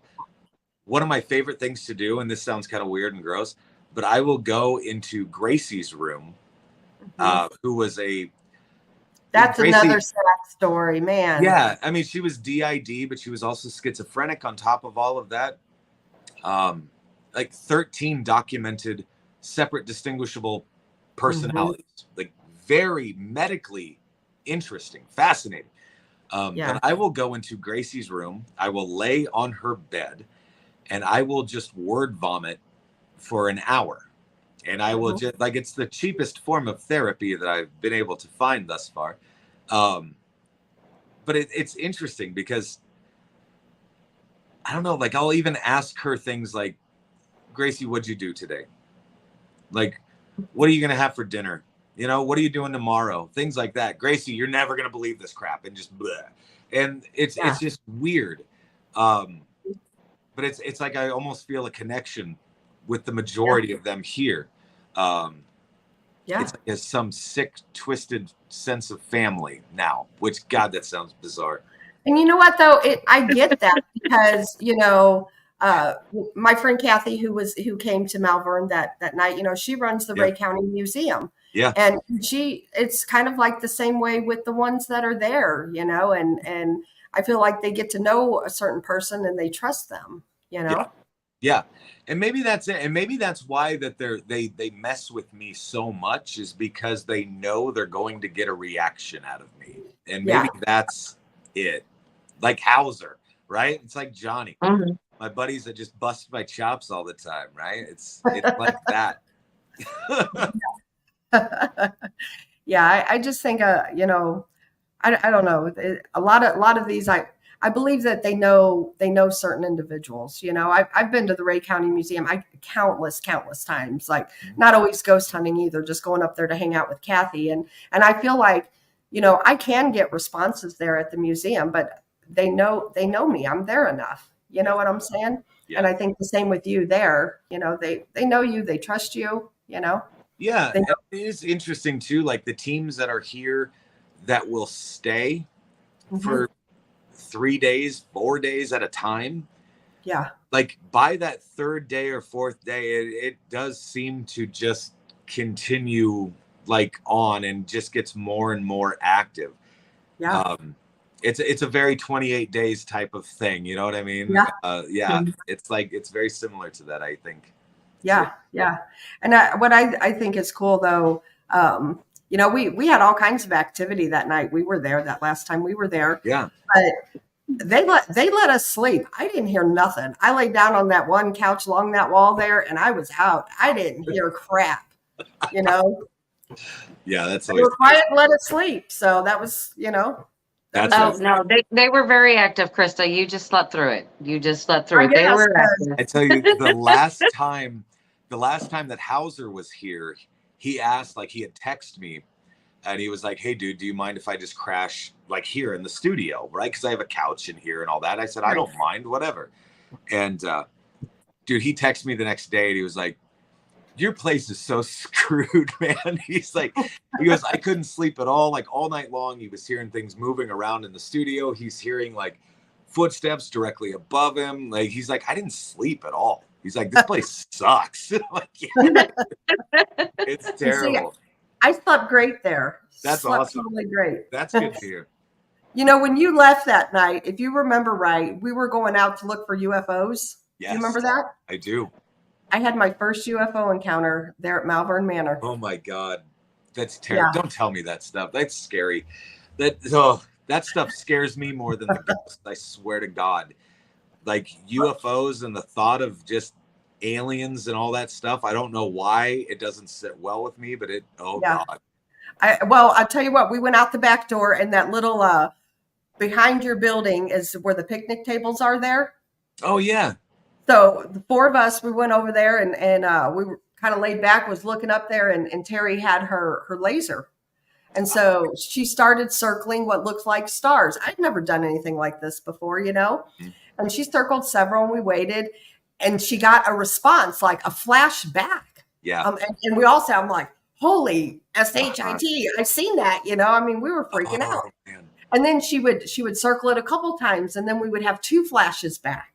[SPEAKER 5] one of my favorite things to do, and this sounds kind of weird and gross, but I will go into Gracie's room, who was
[SPEAKER 3] That's
[SPEAKER 5] Gracie,
[SPEAKER 3] another sad story, man.
[SPEAKER 5] yeah, I mean, she was DID, but she was also schizophrenic on top of all of that. Like 13 documented separate distinguishable personalities, like very medically interesting, fascinating. But I will go into Gracie's room, I will lay on her bed, and I will just word vomit for an hour. And I will just, like, it's the cheapest form of therapy that I've been able to find thus far. But it's interesting because I don't know, like, I'll even ask her things like, Gracie, what'd you do today? Like, what are you going to have for dinner? You know, what are you doing tomorrow? Things like that. Gracie, you're never going to believe this crap, and just bleh. And it's just weird. But it's like I almost feel a connection with the majority of them here. It's like some sick, twisted sense of family now, which, God, that sounds bizarre.
[SPEAKER 3] And you know what, though? I get that because, you know, my friend Kathy, who came to Malvern that night, you know, she runs the Ray County Museum.
[SPEAKER 5] Yeah.
[SPEAKER 3] And it's kind of like the same way with the ones that are there, you know, and I feel like they get to know a certain person and they trust them, you know?
[SPEAKER 5] Yeah. And maybe that's it. And maybe that's why that they mess with me so much, is because they know they're going to get a reaction out of me. And maybe that's it. Like Hauser, right? It's like Johnny. My buddies that just bust my chops all the time, right? It's like that.
[SPEAKER 3] I just think, you know, I don't know. A lot of these, I believe that they know certain individuals. You know, I've been to the Ray County Museum countless times, like not always ghost hunting either, just going up there to hang out with Kathy. And I feel like, you know, I can get responses there at the museum, but they know me. I'm there enough. You know what I'm saying? Yeah. And I think the same with you there. You know, they know you, they trust you, you know?
[SPEAKER 5] Yeah. It is interesting too, like the teams that are here that will stay for 3 days, 4 days at a time. Yeah. Like by that third day or fourth day, it does seem to just continue like on and just gets more and more active. Yeah. It's a very 28 days type of thing. You know what I mean? Yeah. It's like, it's very similar to that, I think.
[SPEAKER 3] Yeah. Yeah. And what I think is cool though, you know, we had all kinds of activity that night. We were there that last time we were there. Yeah. But they let us sleep. I didn't hear nothing. I laid down on that one couch along that wall there and I was out. I didn't hear crap, you know?
[SPEAKER 5] Yeah. That's
[SPEAKER 3] they were quiet and let us sleep. So that was, you know.
[SPEAKER 4] No, they were very active, Krista. You just slept through it. They were active.
[SPEAKER 5] I tell you, the last time that Hauser was here, he asked, like, he had texted me and he was like, hey dude, do you mind if I just crash like here in the studio? Right. Cause I have a couch in here and all that. I said, I don't mind, whatever. And, dude, he texted me the next day and he was like, your place is so screwed, man. He goes, I couldn't sleep at all. Like all night long, he was hearing things moving around in the studio. He's hearing like footsteps directly above him. Like, he's like, I didn't sleep at all. He's like, this place sucks. Like, yeah. It's terrible.
[SPEAKER 3] See, I slept great there.
[SPEAKER 5] That's awesome.
[SPEAKER 3] Totally great.
[SPEAKER 5] That's good to hear.
[SPEAKER 3] You know, when you left that night, if you remember right, we were going out to look for UFOs. Yes. You remember that?
[SPEAKER 5] I do.
[SPEAKER 3] I had my first UFO encounter there at Malvern Manor.
[SPEAKER 5] Oh my God. That's terrible. Yeah. Don't tell me that stuff. That's scary. That stuff scares me more than the ghost. I swear to God. Like UFOs and the thought of just aliens and all that stuff. I don't know why it doesn't sit well with me, but God.
[SPEAKER 3] I'll tell you what, we went out the back door and that little behind your building is where the picnic tables are there.
[SPEAKER 5] Oh yeah.
[SPEAKER 3] So the four of us, we went over there and we were kind of laid back, was looking up there and Terry had her laser. And so she started circling what looked like stars. I'd never done anything like this before, you know, and she circled several and we waited and she got a response, like a flash back. Yeah. And we all sound like, holy SHIT, I've seen that, you know, I mean, we were freaking out. Man. And then she would circle it a couple times and then we would have 2 flashes back.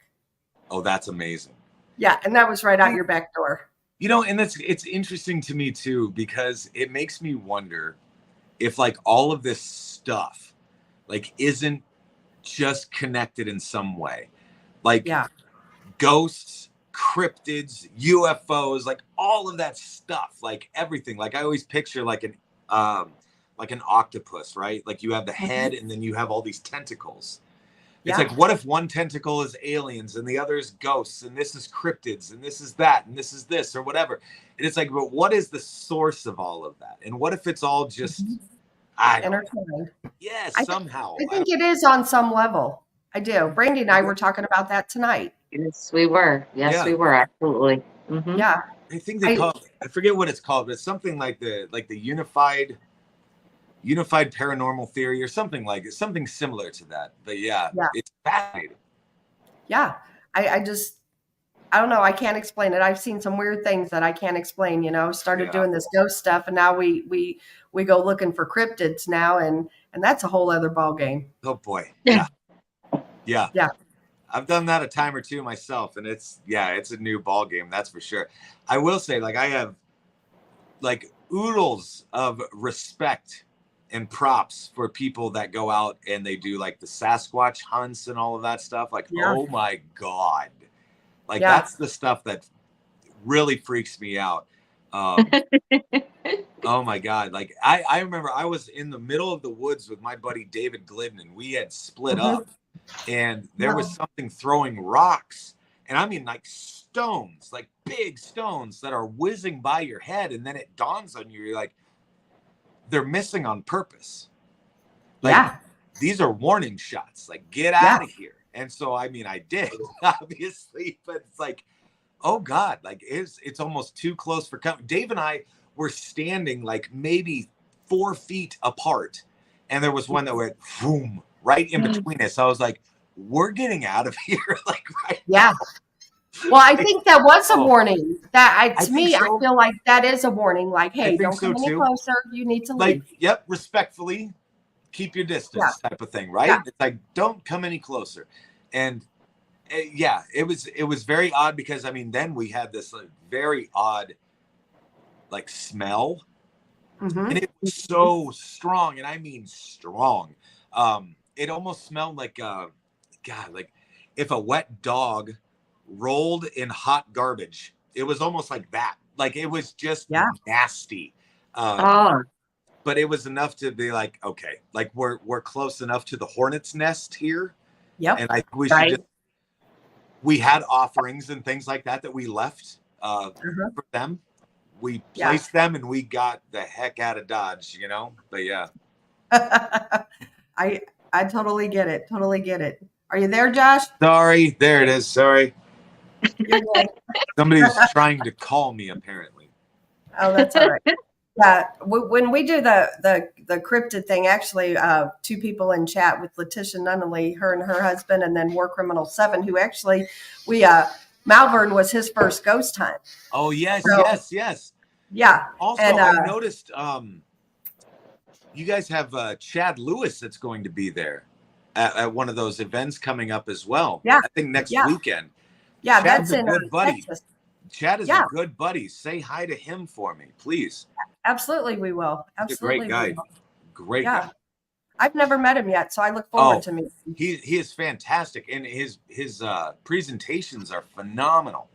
[SPEAKER 5] Oh, that's amazing.
[SPEAKER 3] Yeah. And that was right out your back door.
[SPEAKER 5] You know, and it's interesting to me too, because it makes me wonder if like all of this stuff like isn't just connected in some way. Like ghosts, cryptids, UFOs, like all of that stuff, like everything. Like I always picture like an octopus, right? Like you have the head and then you have all these tentacles. It's like, what if one tentacle is aliens and the other is ghosts and this is cryptids and this is that and this is this or whatever. And it's like, but what is the source of all of that? And what if it's all just
[SPEAKER 3] intertwined?
[SPEAKER 5] Yeah, somehow.
[SPEAKER 3] I think it is on some level. I do. Brandy and I were talking about that tonight.
[SPEAKER 4] Yes, we were. Yes, we were. Absolutely. Mm-hmm.
[SPEAKER 3] Yeah.
[SPEAKER 5] I think they call it, I forget what it's called, but it's something like the unified paranormal theory or something like it, something similar to that. But it's fascinating.
[SPEAKER 3] Yeah. I don't know. I can't explain it. I've seen some weird things that I can't explain, started doing this ghost stuff. And now we go looking for cryptids now. And that's a whole other ball game.
[SPEAKER 5] Oh boy. Yeah. Yeah. I've done that a time or two myself. And it's a new ball game. That's for sure. I will say, like, I have like oodles of respect and props for people that go out and they do like the Sasquatch hunts and all of that stuff. Like, oh my God. Like that's the stuff that really freaks me out. Oh my God. Like I remember I was in the middle of the woods with my buddy, David Glidden. We had split up and there was something throwing rocks. And I mean like stones, like big stones that are whizzing by your head. And then it dawns on you. You're like, they're missing on purpose. Like these are warning shots. Like get out of here. And so, I mean, I did obviously, but it's like, oh God, like it's almost too close for comfort. Dave and I were standing like maybe 4 feet apart. And there was one that went boom right in between us. So I was like, we're getting out of here. Like, right now.
[SPEAKER 3] Well, I think that was a warning. That to me,
[SPEAKER 5] so.
[SPEAKER 3] I feel like that is a warning. Like, hey, don't come any closer. You need to leave.
[SPEAKER 5] Like, respectfully, keep your distance, type of thing, right? It's like, don't come any closer. And it was very odd because I mean, then we had this like very odd like smell, and it was so strong, and I mean strong. It almost smelled like like if a wet dog rolled in hot garbage. It was almost like that. Like it was just nasty. But it was enough to be like, okay, like we're close enough to the hornet's nest here. And I think we should just, we had offerings and things like that we left for them. We placed them and we got the heck out of Dodge, but
[SPEAKER 3] I totally get it. Totally get it. Are you there, Josh?
[SPEAKER 5] Sorry. There it is. Sorry. Somebody's trying to call me apparently.
[SPEAKER 3] Oh, that's all right. Yeah, when we do the cryptid thing, actually, 2 people in chat with Letitia Nunnally, her and her husband, and then War Criminal 7, who actually Malvern was his first ghost hunt.
[SPEAKER 5] Oh yes, yes.
[SPEAKER 3] Yeah.
[SPEAKER 5] Also, I noticed you guys have Chad Lewis that's going to be there at one of those events coming up as well. Yeah, I think next weekend.
[SPEAKER 3] Yeah,
[SPEAKER 5] Chad's
[SPEAKER 3] that's
[SPEAKER 5] a good buddy.
[SPEAKER 3] Texas.
[SPEAKER 5] Chad is a good buddy. Say hi to him for me, please.
[SPEAKER 3] Absolutely, we will. Absolutely,
[SPEAKER 5] he's a great guy. Great guy.
[SPEAKER 3] I've never met him yet, so I look forward to meeting him.
[SPEAKER 5] He is fantastic, and his presentations are phenomenal.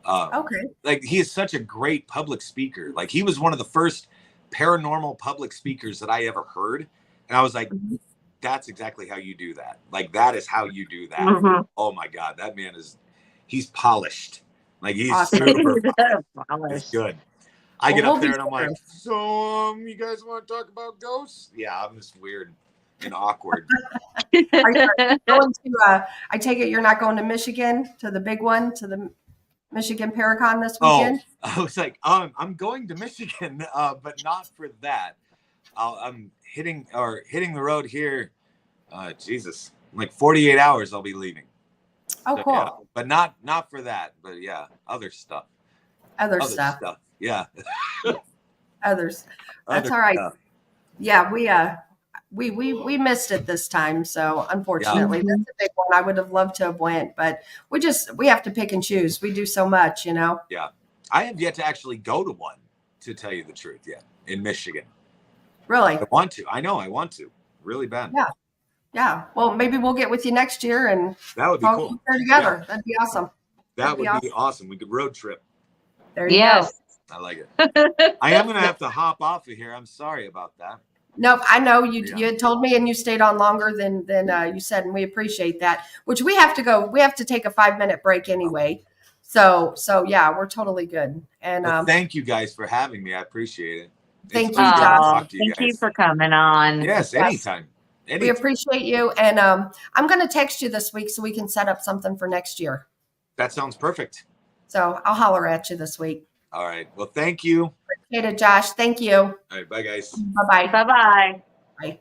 [SPEAKER 5] Like he is such a great public speaker. Like he was one of the first paranormal public speakers that I ever heard, and I was like, "That's exactly how you do that. Like that is how you do that." Oh my God, that man he's polished. Like he's super polished. He's good. I get up there and I'm like, so you guys want to talk about ghosts? Yeah, I'm just weird and awkward.
[SPEAKER 3] Are you going to, I take it you're not going to Michigan, to the big one, to the Michigan Paracon this weekend?
[SPEAKER 5] Oh, I was like, I'm going to Michigan, but not for that. I'm hitting the road here. Jesus, like 48 hours I'll be leaving.
[SPEAKER 3] Oh,
[SPEAKER 5] so,
[SPEAKER 3] cool.
[SPEAKER 5] Yeah, but not for that, but yeah, other stuff.
[SPEAKER 3] Other stuff.
[SPEAKER 5] Yeah.
[SPEAKER 3] Others. That's all right. Stuff. Yeah, we missed it this time, so unfortunately, that's a big one. I would have loved to have went, but we have to pick and choose. We do so much, Yeah.
[SPEAKER 5] I have yet to actually go to one, to tell you the truth. Yeah, in Michigan.
[SPEAKER 3] Really?
[SPEAKER 5] I want to. I know I want to. really bad.
[SPEAKER 3] Yeah. Yeah. Well, maybe we'll get with you next year and
[SPEAKER 5] That would be
[SPEAKER 3] all
[SPEAKER 5] cool.
[SPEAKER 3] there together.
[SPEAKER 5] Yeah.
[SPEAKER 3] That'd be awesome.
[SPEAKER 5] That would be awesome. We could road trip.
[SPEAKER 3] There you
[SPEAKER 4] Yes.
[SPEAKER 3] go.
[SPEAKER 5] I like it. I am going to have to hop off of here. I'm sorry about that.
[SPEAKER 3] Nope, I know you.
[SPEAKER 5] Yeah.
[SPEAKER 3] You had told me, and you stayed on longer than you said, and we appreciate that. Which we have to go. We have to take a 5-minute break anyway. So yeah, we're totally good. And
[SPEAKER 5] Well, thank you guys for having me. I appreciate it.
[SPEAKER 3] Thank
[SPEAKER 5] It's
[SPEAKER 3] you,
[SPEAKER 5] been good to
[SPEAKER 3] Josh.
[SPEAKER 5] talk to
[SPEAKER 4] Thank you
[SPEAKER 5] guys.
[SPEAKER 4] for coming on.
[SPEAKER 5] Yes, anytime.
[SPEAKER 3] We appreciate you, and I'm going to text you this week so we can set up something for next year.
[SPEAKER 5] That sounds perfect.
[SPEAKER 3] So I'll holler at you this week.
[SPEAKER 5] All right. Well, thank you.
[SPEAKER 3] Appreciate it, Josh. Thank you.
[SPEAKER 5] All right. Bye, guys.
[SPEAKER 3] Bye-bye.
[SPEAKER 4] Bye-bye.
[SPEAKER 3] Bye.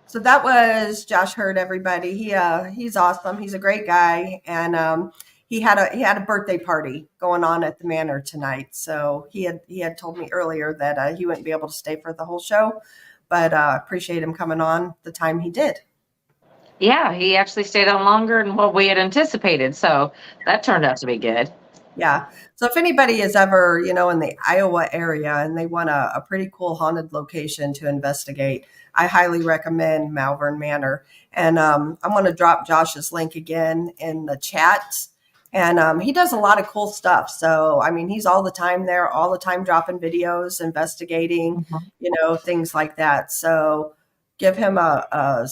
[SPEAKER 3] So that was Josh Hurd, everybody. He's awesome. He's a great guy, and he had a birthday party going on at the manor tonight. So he had told me earlier that he wouldn't be able to stay for the whole show, but appreciate him coming on the time he did.
[SPEAKER 4] Yeah, he actually stayed on longer than what we had anticipated. So that turned out to be good.
[SPEAKER 3] Yeah. So if anybody is ever, in the Iowa area and they want a pretty cool haunted location to investigate, I highly recommend Malvern Manor. And I'm going to drop Josh's link again in the chat. And he does a lot of cool stuff. So, I mean, he's all the time there, all the time dropping videos, investigating, things like that. So give him a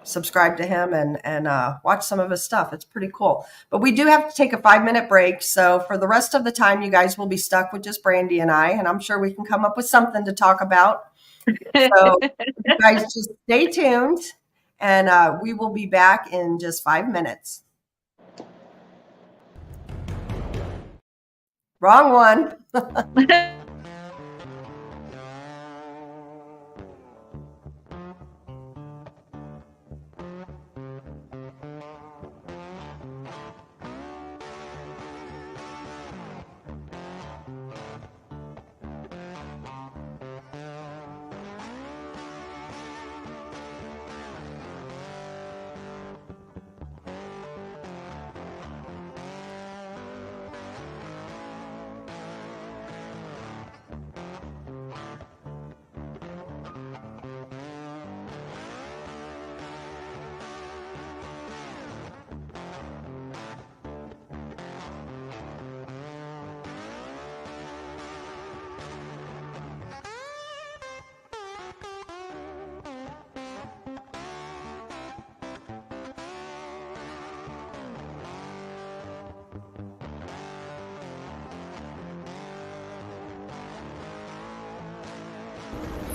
[SPEAKER 3] subscribe to him and watch some of his stuff. It's pretty cool. But we do have to take a 5-minute break. So for the rest of the time, you guys will be stuck with just Brandy and I, and I'm sure we can come up with something to talk about. So you guys just stay tuned, and we will be back in just 5 minutes. Wrong one.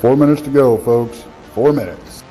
[SPEAKER 2] 4 minutes to go, folks. 4 minutes.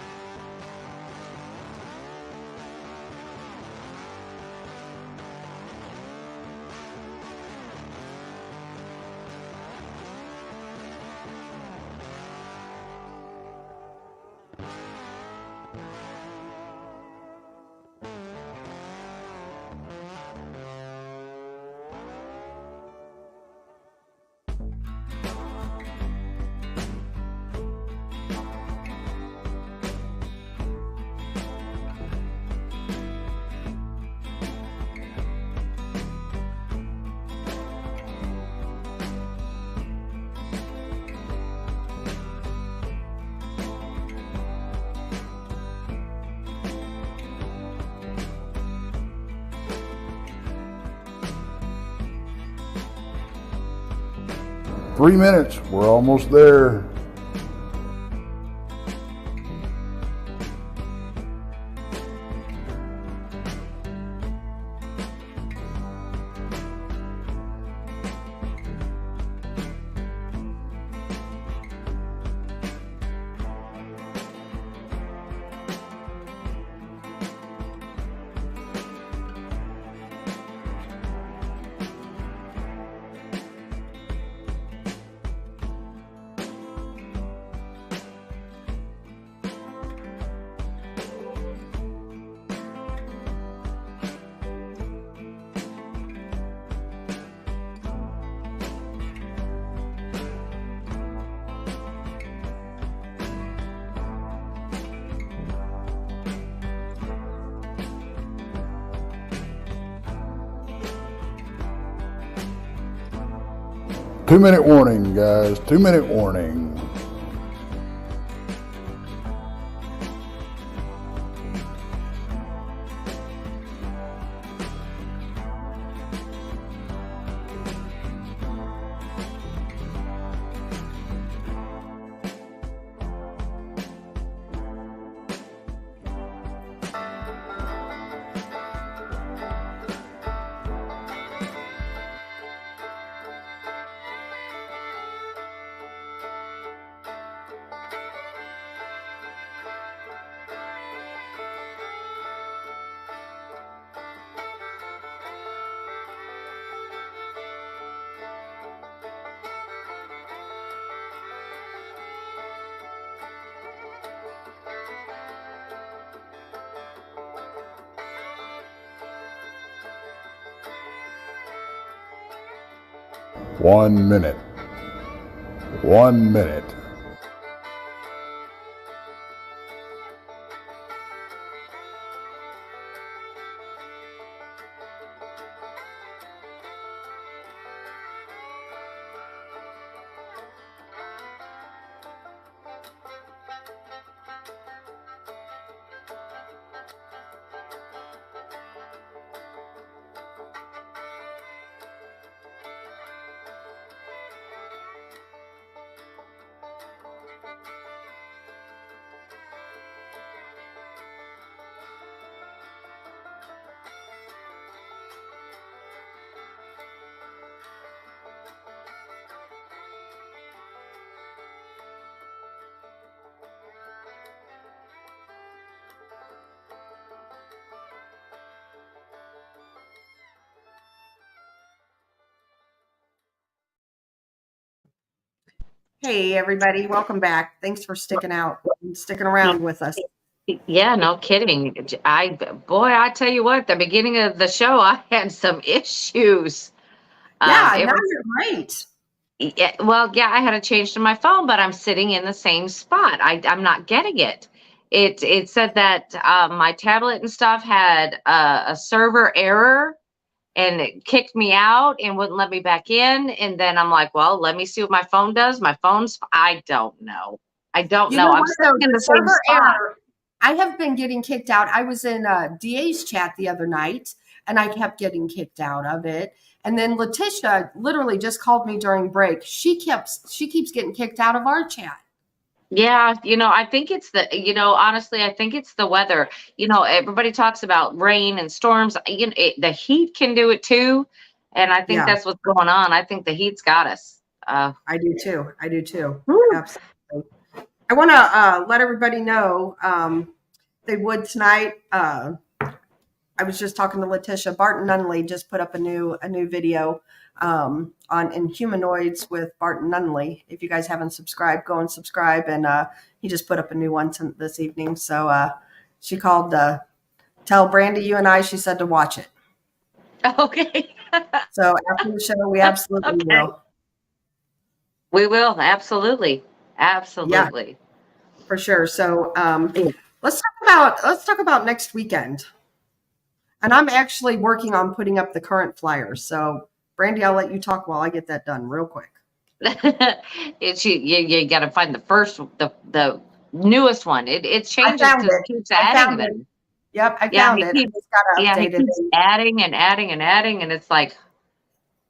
[SPEAKER 2] Three minutes. We're almost there. Two-minute warning, guys. 2-minute warning. 1 minute. 1 minute.
[SPEAKER 3] Hey, everybody. Welcome back. Thanks for sticking around with us.
[SPEAKER 4] Yeah, no kidding. I tell you what, the beginning of the show, I had some issues.
[SPEAKER 3] Yeah,
[SPEAKER 4] It
[SPEAKER 3] now
[SPEAKER 4] was,
[SPEAKER 3] you're great.
[SPEAKER 4] yeah, I had to change to my phone, but I'm sitting in the same spot. I'm not getting it. It said that my tablet and stuff had a server error, and it kicked me out and wouldn't let me back in. And then I'm like, well, let me see what my phone does. I don't know.
[SPEAKER 3] You know
[SPEAKER 4] I'm
[SPEAKER 3] what, though?
[SPEAKER 4] sitting in
[SPEAKER 3] The
[SPEAKER 4] the same
[SPEAKER 3] server
[SPEAKER 4] spot.
[SPEAKER 3] error, I have been getting kicked out. I was in DA's chat the other night, and I kept getting kicked out of it. And then Letitia literally just called me during break. She keeps getting kicked out of our chat.
[SPEAKER 4] Yeah, I think honestly, I think it's the weather. Everybody talks about rain and storms. The heat can do it too. And I think
[SPEAKER 3] Yeah,
[SPEAKER 4] that's what's going on. I think the heat's got us.
[SPEAKER 3] I do too.
[SPEAKER 4] Whew.
[SPEAKER 3] Absolutely. I want to let everybody know they would tonight. I was just talking to Letitia. Barton Nunley just put up a new video on Inhumanoids with Barton Nunley. If you guys haven't subscribed, go and subscribe. And he just put up a new one this evening. So she called tell Brandy you and I. She said to watch it.
[SPEAKER 4] Okay.
[SPEAKER 3] So after the show, we absolutely
[SPEAKER 4] Okay.
[SPEAKER 3] will.
[SPEAKER 4] We will. Absolutely. Absolutely.
[SPEAKER 3] Yeah, for sure. So let's talk about next weekend. And I'm actually working on putting up the current flyers. So, Brandy, I'll let you talk while I get that done real quick.
[SPEAKER 4] You got to find the newest one. It changes because it keeps adding them.
[SPEAKER 3] Yep, I
[SPEAKER 4] Yeah,
[SPEAKER 3] found it. I just got to
[SPEAKER 4] he
[SPEAKER 3] update
[SPEAKER 4] keeps
[SPEAKER 3] it.
[SPEAKER 4] adding and adding and adding, and it's like,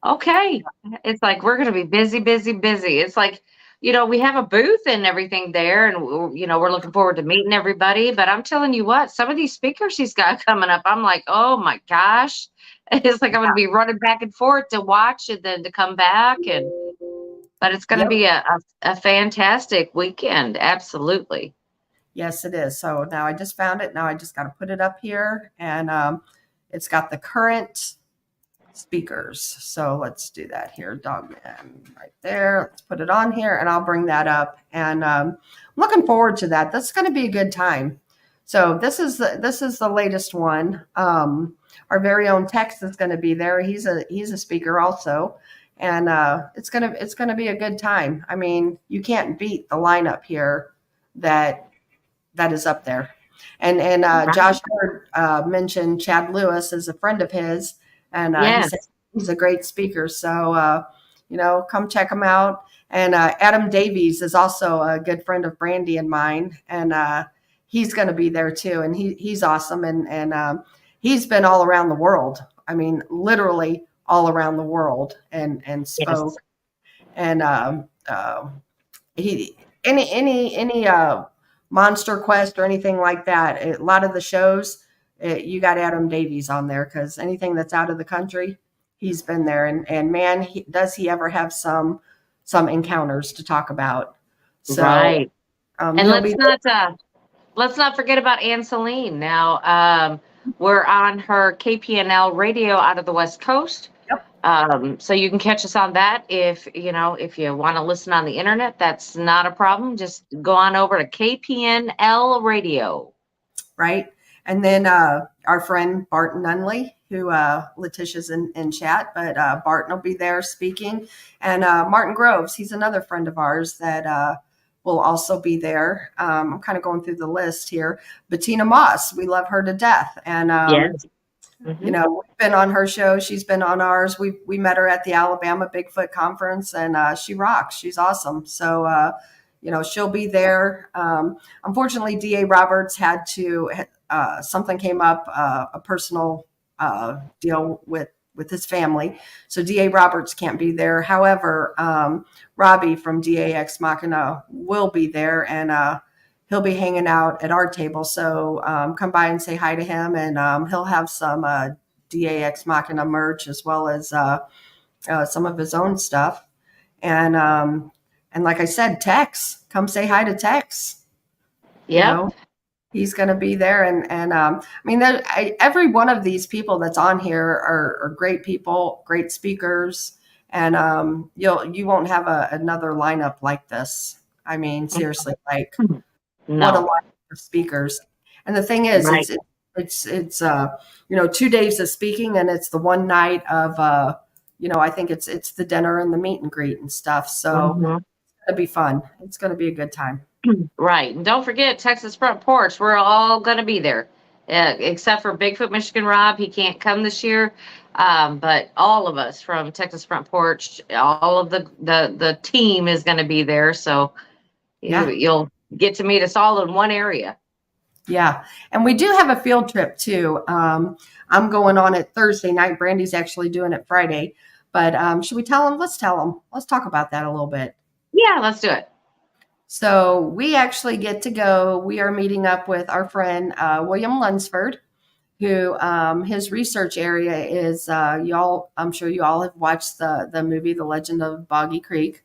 [SPEAKER 4] okay, it's like we're gonna be busy, busy, busy. It's like, we have a booth and everything there, and we're looking forward to meeting everybody. But I'm telling you what, some of these speakers he's got coming up, I'm like, oh my gosh, it's like I'm gonna be running back and forth to watch and then to come back, but it's gonna
[SPEAKER 3] Yep.
[SPEAKER 4] be a fantastic weekend, absolutely.
[SPEAKER 3] Yes, it is. So now I just found it. Now I just got to put it up here, and it's got the current speakers. So let's do that here, Dogman, right there. Let's put it on here, and I'll bring that up. And I'm looking forward to that. That's going to be a good time. So this is the latest one. Our very own Tex is going to be there. He's a speaker also, and it's gonna be a good time. I mean, you can't beat the lineup here that is up there. And Josh Hurd mentioned Chad Lewis is a friend of his, and
[SPEAKER 4] Yes.
[SPEAKER 3] he said he's a great speaker. So come check him out. And Adam Davies is also a good friend of Brandy and mine, and he's going to be there too. And he's awesome, and he's been all around the world. I mean, literally all around the world, and spoke.
[SPEAKER 4] Yes.
[SPEAKER 3] And he any Monster Quest or anything like that. A lot of the shows, you got Adam Davies on there, because anything that's out of the country, he's been there. And man, does he ever have some encounters to talk about. So,
[SPEAKER 4] right. And let's not forget about Selene. Now, we're on her KPNL Radio out of the West Coast.
[SPEAKER 3] Yep.
[SPEAKER 4] So you can catch us on that if you want to listen on the internet. That's not a problem. Just go on over to KPNL Radio.
[SPEAKER 3] Right. And then our friend Barton Nunley, who Letitia's in chat, but Barton will be there speaking. And Martin Groves, he's another friend of ours that will also be there. I'm kind of going through the list here. Bettina Moss, we love her to death. And,
[SPEAKER 4] Yes.
[SPEAKER 3] you know, we've been on her show. She's been on ours. We met her at the Alabama Bigfoot conference, and she rocks. She's awesome. So, you know, she'll be there. Unfortunately, D.A. Roberts had to, something came up, a personal deal with his family. So D.A. Roberts can't be there. However, Robbie from DA Ex Machina will be there, and he'll be hanging out at our table. So come by and say hi to him, and he'll have some DA Ex Machina merch as well as some of his own stuff. And like I said, Tex, come say hi to Tex.
[SPEAKER 4] Yep.
[SPEAKER 3] You know, he's going to be there. And I mean, every one of these people that's on here are great people, great speakers. And you won't have another lineup like this. I mean, seriously, like what a
[SPEAKER 4] No.
[SPEAKER 3] lineup of speakers. And the thing is,
[SPEAKER 4] Right.
[SPEAKER 3] it's 2 days of speaking, and it's the one night of, I think it's the dinner and the meet and greet and stuff. So
[SPEAKER 4] Mhm.
[SPEAKER 3] it's going to be fun. It's going to be a good time.
[SPEAKER 4] Right. And don't forget Texas Front Porch. We're all going to be there, except for Bigfoot Michigan Rob. He can't come this year. But all of us from Texas Front Porch, all of the team is going to be there. So
[SPEAKER 3] Yeah.
[SPEAKER 4] you'll get to meet us all in one area.
[SPEAKER 3] Yeah. And we do have a field trip too. I'm going on it Thursday night. Brandy's actually doing it Friday. But should we tell them? Let's tell them. Let's talk about that a little bit.
[SPEAKER 4] Yeah, let's do it.
[SPEAKER 3] So we actually get to go. We are meeting up with our friend William Lunsford, who his research area is I'm sure you all have watched the movie The Legend of Boggy Creek.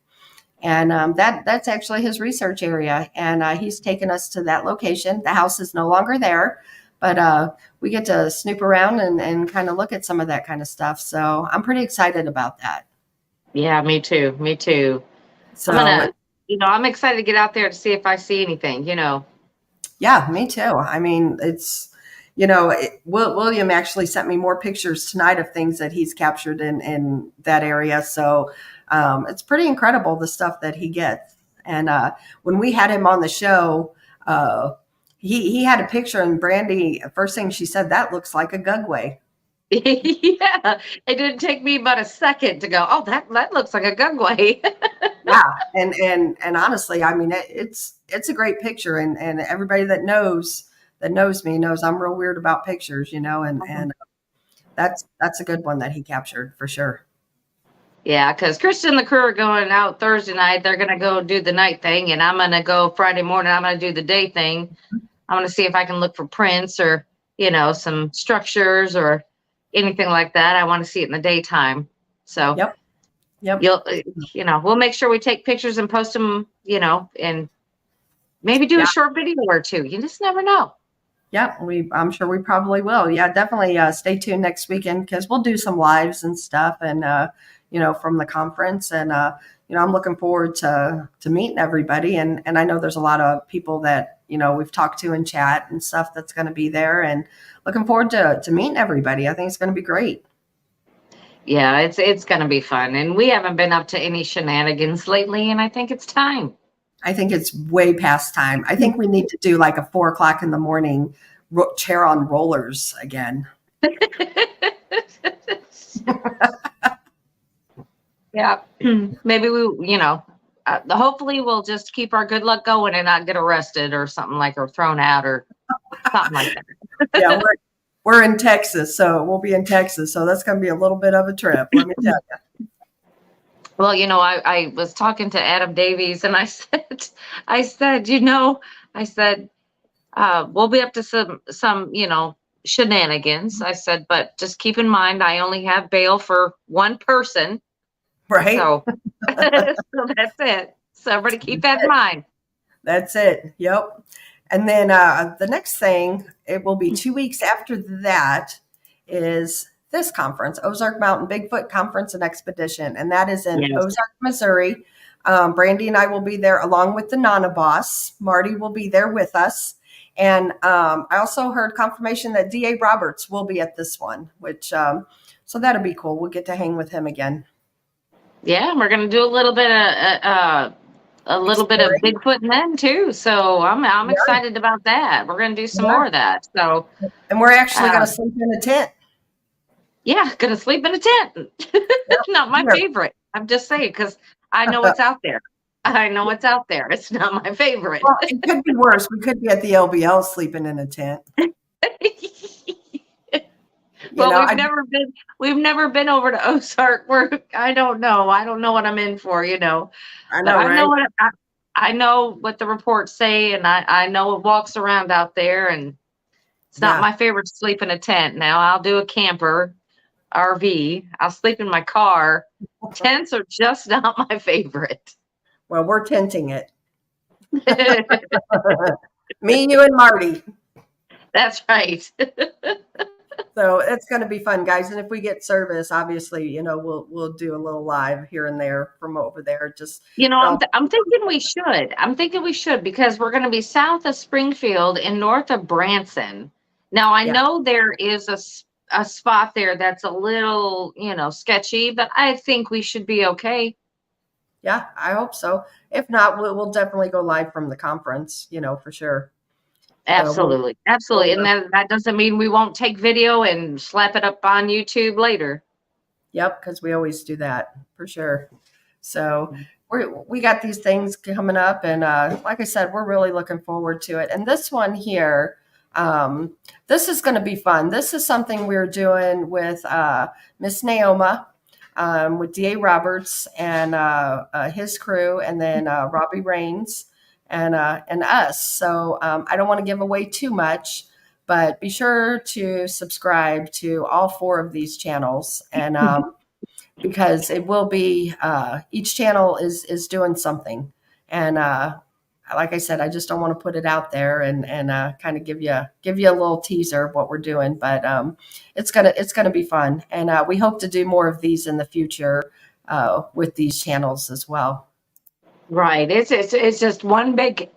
[SPEAKER 3] And that's actually his research area. And he's taken us to that location. The house is no longer there, but we get to snoop around and kind of look at some of that kind of stuff. So I'm pretty excited about that.
[SPEAKER 4] Yeah, me too. Me too.
[SPEAKER 3] So
[SPEAKER 4] I'm excited to get out there to see if I see anything,
[SPEAKER 3] yeah, me too. I mean, it's, William actually sent me more pictures tonight of things that he's captured in that area. So it's pretty incredible, the stuff that he gets. And when we had him on the show, he had a picture, and Brandy, first thing she said, that looks like a gugway.
[SPEAKER 4] Yeah, it didn't take me but a second to go, oh, that looks like a gugway.
[SPEAKER 3] Yeah. And honestly, I mean, it's a great picture, and everybody that knows me knows I'm real weird about pictures, and that's a good one that he captured for sure.
[SPEAKER 4] Yeah, because Kristen and the crew are going out Thursday night. They're going to go do the night thing, and I'm going to go Friday morning. I'm going to do the day thing. I'm going to see if I can look for prints or, some structures or anything like that. I want to see it in the daytime. So
[SPEAKER 3] Yep.
[SPEAKER 4] we'll make sure we take pictures and post them, and maybe do a short video or two. You just never know.
[SPEAKER 3] Yeah, I'm sure we probably will. Yeah, definitely stay tuned next weekend, because we'll do some lives and stuff, and from the conference, and I'm looking forward to meeting everybody, and I know there's a lot of people that we've talked to in chat and stuff that's going to be there, and looking forward to meeting everybody. I think it's going to be great.
[SPEAKER 4] Yeah, it's going to be fun, and we haven't been up to any shenanigans lately, and I think it's time.
[SPEAKER 3] I think it's way past time. I think we need to do like a 4:00 in the morning chair on rollers again.
[SPEAKER 4] Yeah, maybe hopefully we'll just keep our good luck going and not get arrested or something, or thrown out or something like that.
[SPEAKER 3] Yeah, we're in Texas, so we'll be in Texas. So that's going to be a little bit of a trip, let me tell you.
[SPEAKER 4] Well, I was talking to Adam Davies, and I said, we'll be up to some, shenanigans. I said, but just keep in mind, I only have bail for one person.
[SPEAKER 3] Right.
[SPEAKER 4] So, so that's it. So everybody keep that in mind.
[SPEAKER 3] That's it. Yep. And then the next thing, it will be 2 weeks after that, is this conference, Ozark Mountain Bigfoot Conference and Expedition. And that is in Ozark, Missouri. Brandy and I will be there along with the Nana boss. Marty will be there with us. And I also heard confirmation that DA Roberts will be at this one, which so that'll be cool. We'll get to hang with him again.
[SPEAKER 4] Yeah, and we're gonna do a little bit of Bigfoot men too. So I'm excited about that. We're gonna do some more of that. So,
[SPEAKER 3] and we're actually gonna sleep in a tent.
[SPEAKER 4] Yeah, gonna sleep in a tent. Not my favorite. I'm just saying because I know it's out there. I know it's out there. It's not my favorite.
[SPEAKER 3] Well, it could be worse. We could be at the LBL sleeping in a tent.
[SPEAKER 4] Well, we've never been over to Ozark. I don't know what I'm in for,
[SPEAKER 3] I know,
[SPEAKER 4] right? I know what the reports say, and I know it walks around out there, and it's not my favorite to sleep in a tent. Now I'll do a camper, RV. I'll sleep in my car. Tents are just not my favorite.
[SPEAKER 3] Well, we're tenting it. Me, you, and Marty.
[SPEAKER 4] That's right.
[SPEAKER 3] So it's going to be fun, guys. And if we get service, obviously, we'll do a little live here and there from over there. Just
[SPEAKER 4] I'm thinking we should. I'm thinking we should because we're going to be south of Springfield and north of Branson. Now I know there is a spot there that's a little, sketchy, but I think we should be okay.
[SPEAKER 3] Yeah, I hope so. If not, we'll definitely go live from the conference, for sure.
[SPEAKER 4] Absolutely. Absolutely. And that doesn't mean we won't take video and slap it up on YouTube later.
[SPEAKER 3] Yep, because we always do that for sure. So we got these things coming up, and like I said, we're really looking forward to it. And this one here, this is going to be fun. This is something we're doing with Miss Naoma. With DA Roberts and his crew, and then Robbie Raines and us. So I don't want to give away too much, but be sure to subscribe to all 4 of these channels, and because it will be each channel is doing something, and like I said, I just don't want to put it out there and kind of give you a little teaser of what we're doing, but it's gonna be fun, and we hope to do more of these in the future with these channels as well.
[SPEAKER 4] Right. It's just one big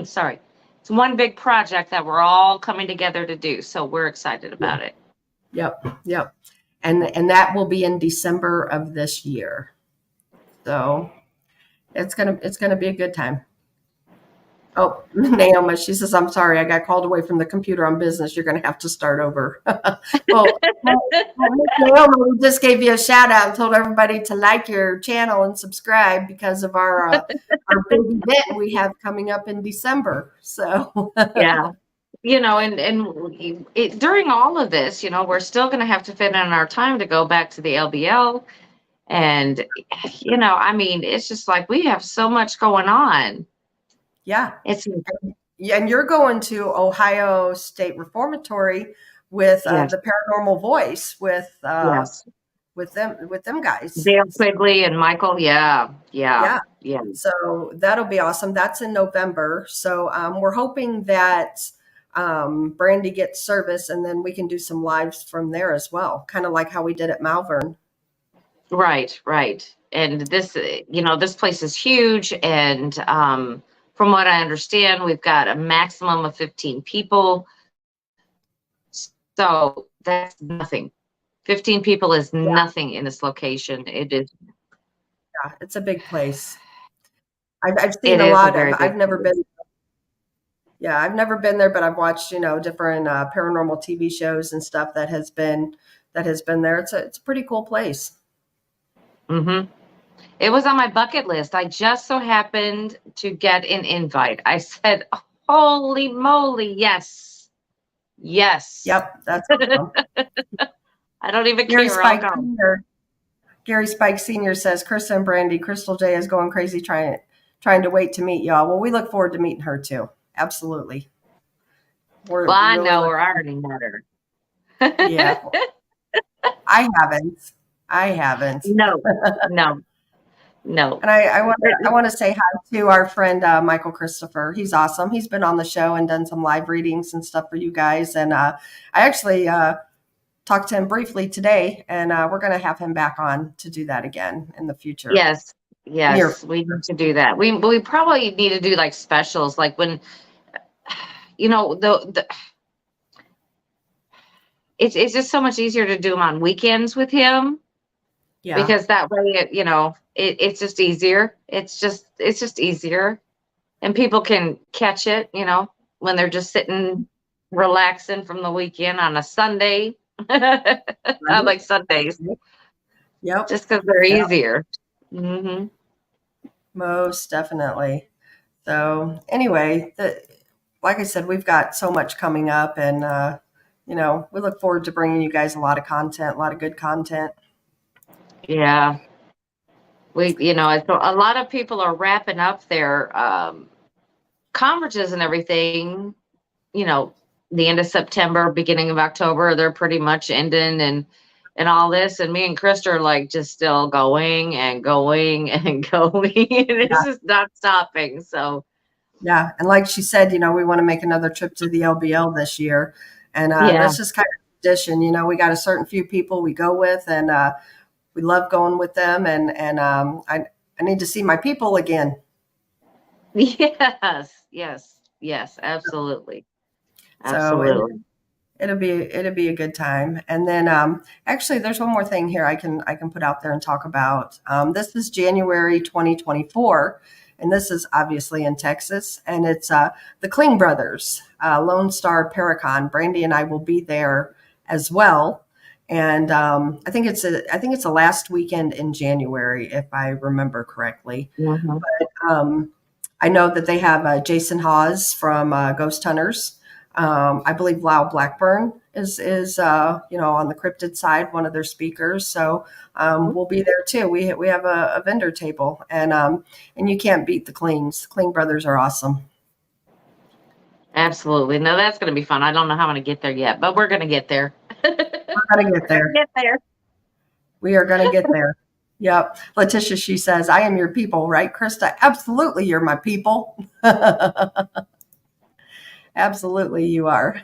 [SPEAKER 4] sorry. It's one big project that we're all coming together to do. So we're excited about it.
[SPEAKER 3] Yep. And that will be in December of this year. So it's gonna be a good time. Oh, Naoma, she says, I'm sorry, I got called away from the computer on business. You're going to have to start over. Well, Naoma, we just gave you a shout out and told everybody to like your channel and subscribe because of our big event we have coming up in December. So,
[SPEAKER 4] yeah. And during all of this, we're still going to have to fit in our time to go back to the LBL. And, it's just like we have so much going on.
[SPEAKER 3] Yeah. And you're going to Ohio State Reformatory with the Paranormal Voice with them guys.
[SPEAKER 4] Dale Quigley and Michael. Yeah.
[SPEAKER 3] So that'll be awesome. That's in November. So we're hoping that Brandy gets service, and then we can do some lives from there as well, kind of like how we did at Malvern.
[SPEAKER 4] Right. And this, this place is huge, and from what I understand, we've got a maximum of 15 people. So that's nothing. 15 people is nothing in this location. It is.
[SPEAKER 3] Yeah, it's a big place. I've seen a lot of, I've never been. Yeah, I've never been there, but I've watched, different paranormal TV shows and stuff that has been there. It's a pretty cool place.
[SPEAKER 4] Mm-hmm. It was on my bucket list. I just so happened to get an invite. I said, holy moly, yes.
[SPEAKER 3] Yep, that's awesome.
[SPEAKER 4] I don't even care.
[SPEAKER 3] Gary Spike Sr. says, Krista and Brandy, Crystal J is going crazy trying to wait to meet y'all. Well, we look forward to meeting her too. Absolutely.
[SPEAKER 4] I know we're already met her.
[SPEAKER 3] Yeah. I haven't.
[SPEAKER 4] No.
[SPEAKER 3] And I want to say hi to our friend Michael Christopher. He's awesome. He's been on the show and done some live readings and stuff for you guys. And I actually talked to him briefly today, and we're going to have him back on to do that again in the future.
[SPEAKER 4] Yes, we need to do that. We probably need to do like specials, like when you know, it's just so much easier to do them on weekends with him,
[SPEAKER 3] Yeah.
[SPEAKER 4] because that way, it's just easier. It's just easier, and people can catch it, when they're just sitting, relaxing from the weekend on a Sunday. I
[SPEAKER 3] Right.
[SPEAKER 4] like Sundays
[SPEAKER 3] Yep.
[SPEAKER 4] just because they're
[SPEAKER 3] Yep.
[SPEAKER 4] easier. Hmm.
[SPEAKER 3] Most definitely. So anyway, like I said, we've got so much coming up, and we look forward to bringing you guys a lot of content, a lot of good content.
[SPEAKER 4] Yeah. So a lot of people are wrapping up their conferences and everything, the end of September, beginning of October, they're pretty much ending, and all this. And me and Krista are like just still going and going and going. And it's just not stopping. So
[SPEAKER 3] Yeah. And like she said, we want to make another trip to the LBL this year. And
[SPEAKER 4] yeah,
[SPEAKER 3] that's just kind of tradition. We got a certain few people we go with, and we love going with them. And I need to see my people again.
[SPEAKER 4] yes, absolutely.
[SPEAKER 3] So it'll be a good time. And then actually there's one more thing here I can put out there and talk about. This is January 2024, and this is obviously in Texas, and it's the Kling Brothers, Lone Star Paracon. Brandy and I will be there as well. And I think it's a last weekend in January, if I remember correctly.
[SPEAKER 4] Mhm.
[SPEAKER 3] But I know that they have Jason Hawes from Ghost Hunters. I believe Lyle Blackburn is on the cryptid side, one of their speakers. So we'll be there too. We have a vendor table, and you can't beat the Klings. Kling Brothers are awesome.
[SPEAKER 4] Absolutely. No, that's going to be fun. I don't know how I'm going to get there yet, but we're going to get there.
[SPEAKER 3] We're gonna get there. We are gonna get there. Yep. Letitia, she says, I am your people, right, Krista? Absolutely, you're my people. Absolutely, you are.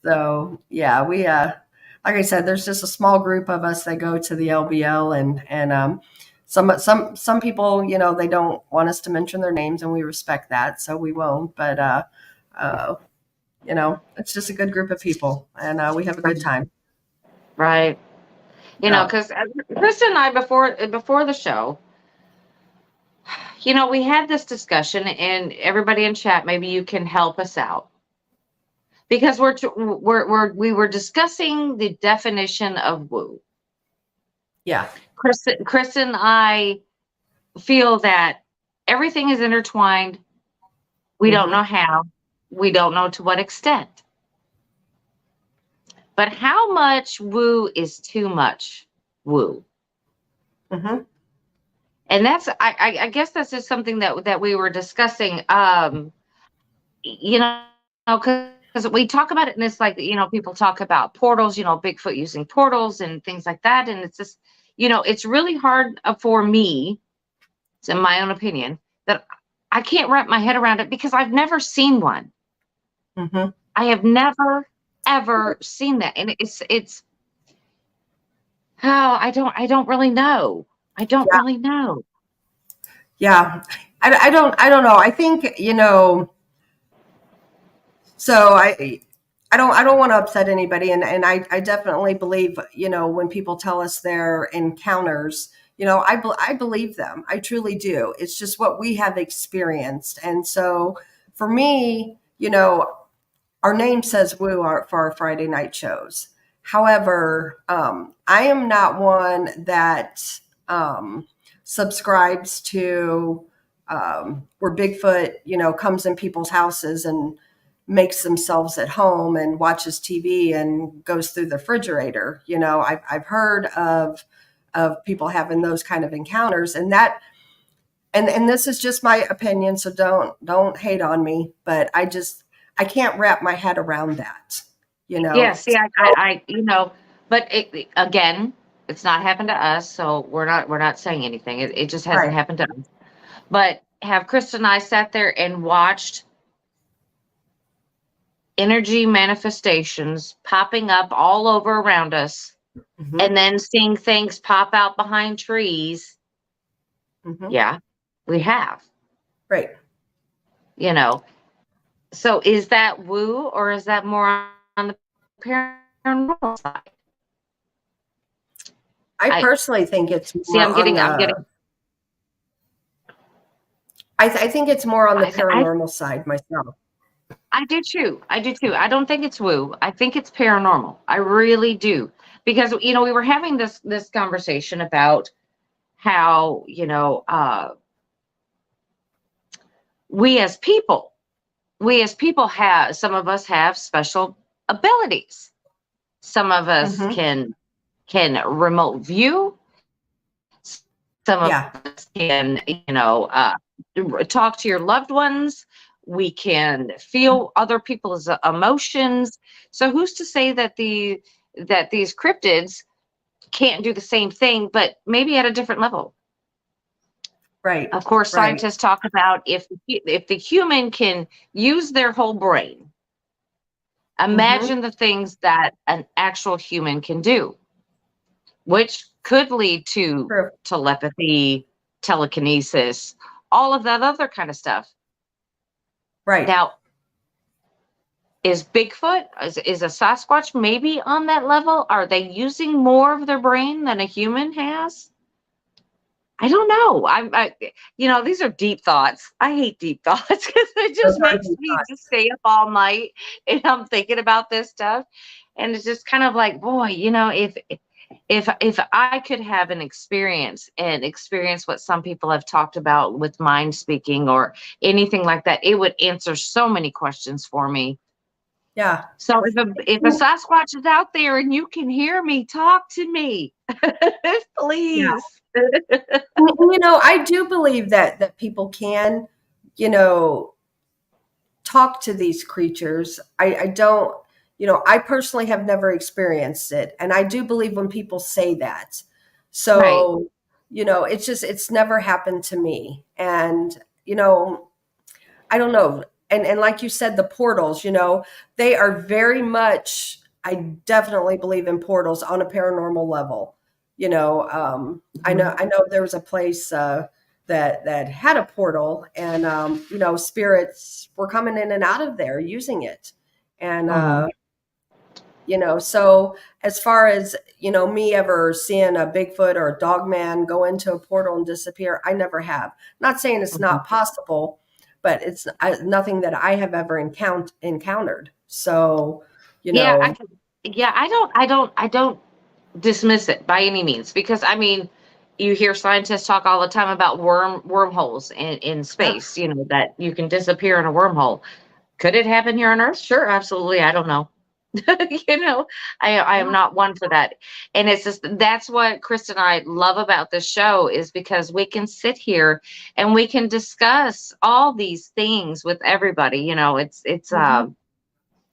[SPEAKER 3] So yeah, we like I said, there's just a small group of us that go to the LBL, and some people, they don't want us to mention their names, and we respect that, so we won't. But it's just a good group of people, and we have a good time.
[SPEAKER 4] Right. Because Krista and I, before the show, we had this discussion, and everybody in chat, maybe you can help us out, because we were discussing the definition of woo.
[SPEAKER 3] Yeah.
[SPEAKER 4] Chris and I feel that everything is intertwined. We don't know how. We don't know to what extent. But how much woo is too much woo?
[SPEAKER 3] Mm-hmm.
[SPEAKER 4] And that's, I guess that's just something that we were discussing, because we talk about it, and it's like, people talk about portals, Bigfoot using portals and things like that. And it's just, it's really hard for me, it's in my own opinion, that I can't wrap my head around it, because I've never seen one.
[SPEAKER 3] Mm-hmm.
[SPEAKER 4] I have never, ever seen that. And I don't really know. I don't really know.
[SPEAKER 3] Yeah. I don't know. I think, so I don't want to upset anybody. And I definitely believe, when people tell us their encounters, I believe them. I truly do. It's just what we have experienced. And so for me, our name says woo for our Friday night shows. However, I am not one that subscribes to where Bigfoot, comes in people's houses and makes themselves at home and watches TV and goes through the refrigerator. I've heard of people having those kind of encounters, and that, and this is just my opinion, so don't hate on me, but I can't wrap my head around that.
[SPEAKER 4] Yeah, see, I but again, it's not happened to us, so we're not saying anything. It just hasn't happened to us. But have Krista and I sat there and watched energy manifestations popping up all over around us, and then seeing things pop out behind trees? Yeah, we have.
[SPEAKER 3] Right.
[SPEAKER 4] So is that woo, or is that more on the paranormal side?
[SPEAKER 3] I personally think it's
[SPEAKER 4] See,
[SPEAKER 3] more on
[SPEAKER 4] I'm getting,
[SPEAKER 3] the. I think it's more on the
[SPEAKER 4] I
[SPEAKER 3] paranormal side myself.
[SPEAKER 4] I do too. I do too. I don't think it's woo. I think it's paranormal. I really do. Because, we were having this conversation about how, we as people, have, some of us have special abilities. Some of us
[SPEAKER 3] Hmm.
[SPEAKER 4] can remote view. Some of
[SPEAKER 3] Yeah.
[SPEAKER 4] us can, talk to your loved ones. We can feel other people's emotions. So who's to say that these cryptids can't do the same thing, but maybe at a different level?
[SPEAKER 3] Right.
[SPEAKER 4] Of course,
[SPEAKER 3] Right.
[SPEAKER 4] scientists talk about if the human can use their whole brain,
[SPEAKER 3] Hmm.
[SPEAKER 4] imagine the things that an actual human can do, which could lead to
[SPEAKER 3] True.
[SPEAKER 4] telepathy, telekinesis, all of that other kind of stuff.
[SPEAKER 3] Right.
[SPEAKER 4] Now, is Bigfoot, is a Sasquatch maybe on that level? Are they using more of their brain than a human has? I don't know. These are deep thoughts. I hate deep thoughts because it
[SPEAKER 3] Those
[SPEAKER 4] just
[SPEAKER 3] are
[SPEAKER 4] makes
[SPEAKER 3] deep
[SPEAKER 4] me
[SPEAKER 3] thoughts.
[SPEAKER 4] just stay up all night and I'm thinking about this stuff. And it's just kind of like, boy, if I could have an experience and experience what some people have talked about with mind speaking or anything like that, it would answer so many questions for me.
[SPEAKER 3] Yeah.
[SPEAKER 4] So if a Sasquatch is out there and you can hear me, talk to me,
[SPEAKER 3] Yeah.
[SPEAKER 4] please.
[SPEAKER 3] I do believe that people can, you know, talk to these creatures. I don't, I personally have never experienced it. And I do believe when people say that.
[SPEAKER 4] Right.
[SPEAKER 3] So, it's never happened to me. And, I don't know. And like you said, the portals, they are very much, I definitely believe in portals on a paranormal level. I know there was a place that had a portal, and spirits were coming in and out of there using it. And
[SPEAKER 4] Mhm.
[SPEAKER 3] so as far as me ever seeing a Bigfoot or a dog man go into a portal and disappear, I never have. Not saying it's
[SPEAKER 4] Mhm.
[SPEAKER 3] not possible, but it's nothing that I have ever encountered. So,
[SPEAKER 4] Yeah, I don't dismiss it by any means, because I mean, you hear scientists talk all the time about wormholes in
[SPEAKER 3] yeah,
[SPEAKER 4] space, that you can disappear in a wormhole. Could it happen here on Earth? Sure, absolutely. I don't know. you know, I am
[SPEAKER 3] yeah,
[SPEAKER 4] not one for that. And it's just, that's what Chris and I love about this show, is because we can sit here and we can discuss all these things with everybody. It's
[SPEAKER 3] mhm,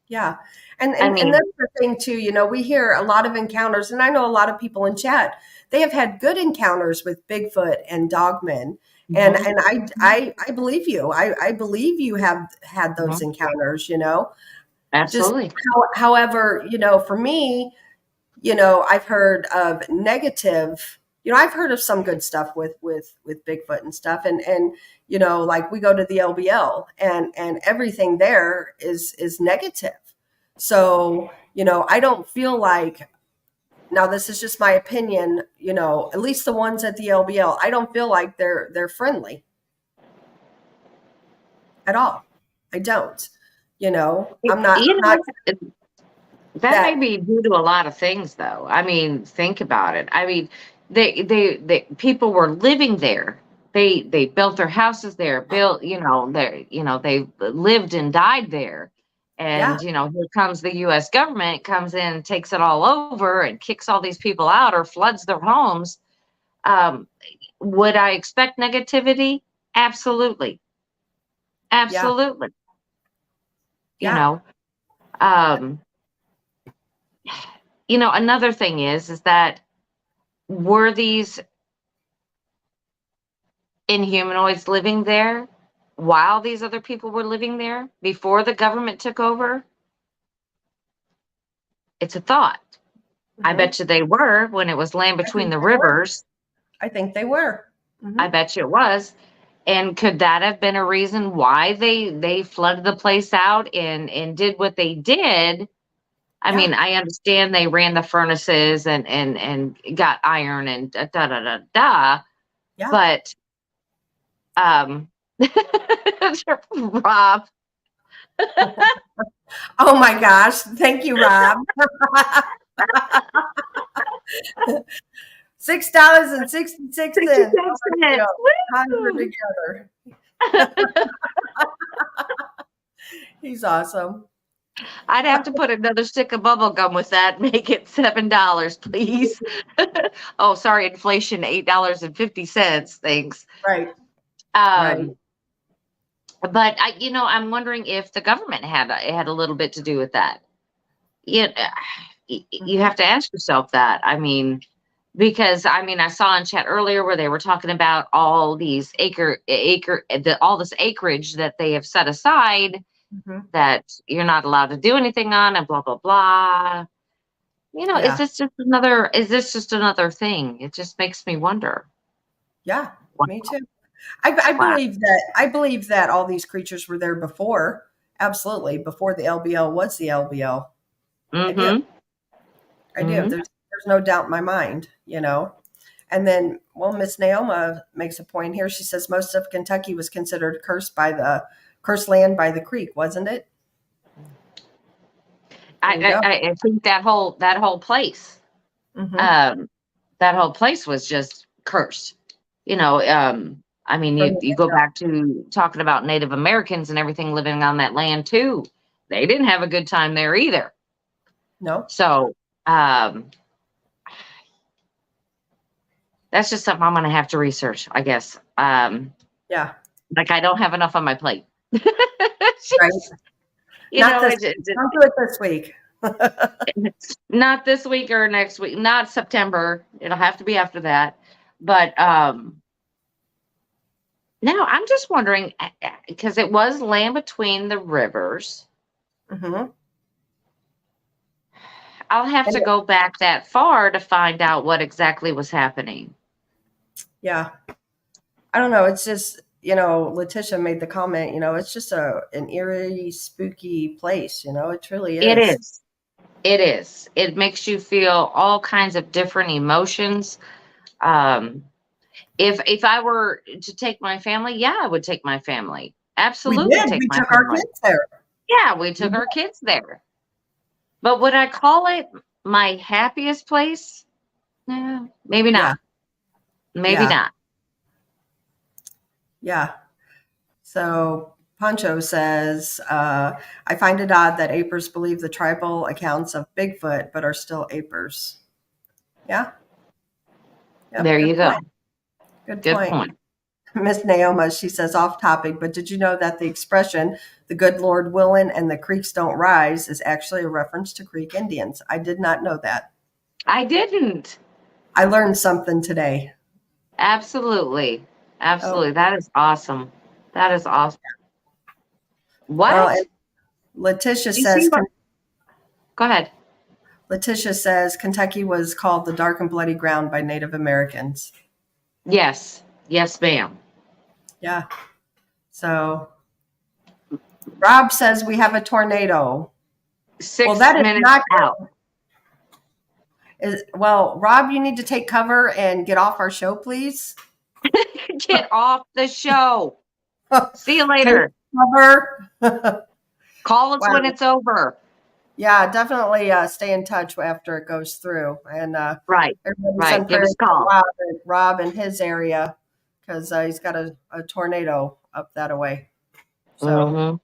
[SPEAKER 3] yeah. And,
[SPEAKER 4] I
[SPEAKER 3] and and
[SPEAKER 4] mean,
[SPEAKER 3] that's the thing too. We hear a lot of encounters, and I know a lot of people in chat. They have had good encounters with Bigfoot and dogmen, and
[SPEAKER 4] mhm,
[SPEAKER 3] I believe you. I believe you have had those
[SPEAKER 4] mhm,
[SPEAKER 3] encounters. Just
[SPEAKER 4] absolutely.
[SPEAKER 3] however, for me, I've heard of negative. I've heard of some good stuff with Bigfoot and stuff, and like we go to the LBL, and everything there is negative. So I don't feel like, now this is just my opinion. At least the ones at the LBL, I don't feel like they're friendly at all. I don't. I'm not
[SPEAKER 4] That may
[SPEAKER 3] that.
[SPEAKER 4] be due to a lot of things, though. I mean, think about it. I mean, they people were living there. They built their houses there. They lived and died there.
[SPEAKER 3] Yeah,
[SPEAKER 4] And here comes the U.S. government, comes in, takes it all over, and kicks all these people out or floods their homes. Um, would I expect negativity? Absolutely,
[SPEAKER 3] yeah,
[SPEAKER 4] absolutely. You
[SPEAKER 3] yeah,
[SPEAKER 4] know. Um, Another thing is that, were these inhumanoids living there while these other people were living there before the government took over? It's a thought. I
[SPEAKER 3] hmm
[SPEAKER 4] bet you they were when it was land
[SPEAKER 3] I
[SPEAKER 4] between
[SPEAKER 3] think
[SPEAKER 4] the
[SPEAKER 3] they were.
[SPEAKER 4] rivers.
[SPEAKER 3] I think they were.
[SPEAKER 4] I
[SPEAKER 3] Hmm.
[SPEAKER 4] bet you it was. And could that have been a reason why they flooded the place out and did what they did? I mean, I understand they ran the furnaces and got iron and da da da da da.
[SPEAKER 3] Yeah.
[SPEAKER 4] But Rob,
[SPEAKER 3] Oh my gosh. Thank you, Rob. $6.66. Together. He's awesome.
[SPEAKER 4] I'd have to put another stick of bubble gum with that. Make it $7, please. Oh, sorry, inflation, $8.50. Thanks.
[SPEAKER 3] Right.
[SPEAKER 4] But I'm wondering if the government had a little bit to do with that. You have to ask yourself that. I mean, because I saw in chat earlier where they were talking about all these all this acreage that they have set aside that you're not allowed to do anything on, and blah blah blah. Is this just another thing? It just makes me wonder.
[SPEAKER 3] Yeah, me too. I believe that all these creatures were there before. Absolutely, before the LBL was the LBL. I do. There's no doubt in my mind, And then, Miss Naoma makes a point here. She says most of Kentucky was considered cursed land by the creek, wasn't it?
[SPEAKER 4] I think that whole place, that whole place was just cursed. You go back to talking about Native Americans and everything living on that land too. They didn't have a good time there either.
[SPEAKER 3] No.
[SPEAKER 4] So that's just something I'm going to have to research, I guess. Like I don't have enough on my plate.
[SPEAKER 3] Right. Don't do it this week.
[SPEAKER 4] Not this week or next week. Not September. It'll have to be after that. But now I'm just wondering, because it was Land Between the Rivers. I'll have to go back that far to find out what exactly was happening. Yeah.
[SPEAKER 3] I don't know. It's just, Letitia made the comment, it's just an eerie, spooky place, it truly is.
[SPEAKER 4] It is. It is. It makes you feel all kinds of different emotions. If I were to take my family, I would take my family. Absolutely.
[SPEAKER 3] We took our kids there.
[SPEAKER 4] Yeah, we took our kids there. But would I call it my happiest place? Maybe not. Maybe not.
[SPEAKER 3] Yeah. So Pancho says, I find it odd that apers believe the tribal accounts of Bigfoot, but are still apers. Yeah. Yep,
[SPEAKER 4] there you go.
[SPEAKER 3] Good point. Miss Naoma, she says, off topic, but did you know that the expression, the good Lord willin' and the creeks don't rise, is actually a reference to Creek Indians? I did not know that.
[SPEAKER 4] I didn't.
[SPEAKER 3] I learned something today.
[SPEAKER 4] Absolutely. That is awesome. That is awesome. What?
[SPEAKER 3] Well, Letitia says.
[SPEAKER 4] Go ahead.
[SPEAKER 3] Letitia says Kentucky was called the dark and bloody ground by Native Americans.
[SPEAKER 4] Yes. Yes, ma'am.
[SPEAKER 3] Yeah. So Rob says we have a tornado.
[SPEAKER 4] 6 minutes out.
[SPEAKER 3] Rob, you need to take cover and get off our show, please.
[SPEAKER 4] Get off the show. See you later.
[SPEAKER 3] Cover.
[SPEAKER 4] Call us when it's over.
[SPEAKER 3] Yeah, definitely stay in touch after it goes through. And
[SPEAKER 4] right. Give us a call.
[SPEAKER 3] Rob in his area, because he's got a tornado up that way. So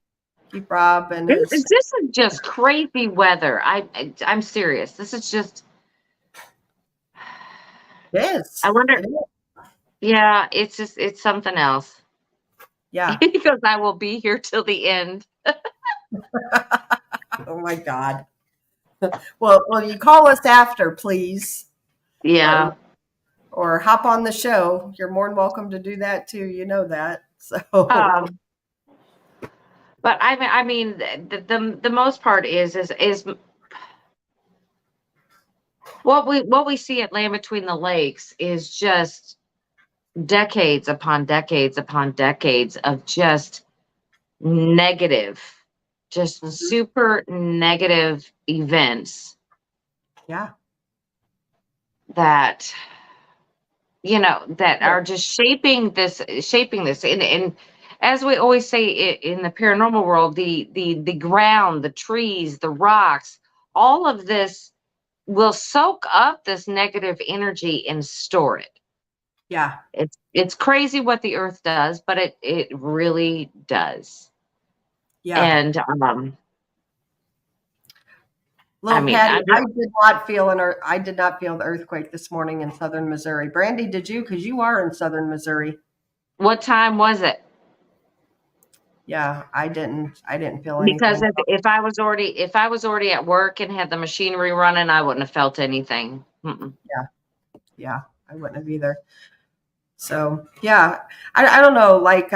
[SPEAKER 3] keep Rob and
[SPEAKER 4] this is just crazy weather. I'm serious. This is just.
[SPEAKER 3] It is.
[SPEAKER 4] I wonder. Yeah, it's something else.
[SPEAKER 3] Yeah.
[SPEAKER 4] Because I will be here till the end.
[SPEAKER 3] Oh my God. Well, you call us after, please.
[SPEAKER 4] Yeah.
[SPEAKER 3] Or hop on the show. You're more than welcome to do that too. You know that. So.
[SPEAKER 4] But I mean, the most part is what we see at Land Between the Lakes is just decades upon decades upon decades of just negative, just
[SPEAKER 3] Mhm.
[SPEAKER 4] super negative events
[SPEAKER 3] Yeah.
[SPEAKER 4] that, that
[SPEAKER 3] Yeah.
[SPEAKER 4] are just shaping this. And as we always say in the paranormal world, the ground, the trees, the rocks, all of this will soak up this negative energy and store it.
[SPEAKER 3] Yeah.
[SPEAKER 4] It's crazy what the earth does, but it really does.
[SPEAKER 3] Yeah.
[SPEAKER 4] And I
[SPEAKER 3] Little
[SPEAKER 4] mean,
[SPEAKER 3] Patty, I did not feel the earthquake this morning in southern Missouri. Brandy, did you? Because you are in southern Missouri.
[SPEAKER 4] what time was it?
[SPEAKER 3] Yeah, I didn't feel
[SPEAKER 4] Because
[SPEAKER 3] anything.
[SPEAKER 4] if I was already at work and had the machinery running, I wouldn't have felt anything. Mm-mm.
[SPEAKER 3] Yeah, I wouldn't have either. So yeah, I don't know, like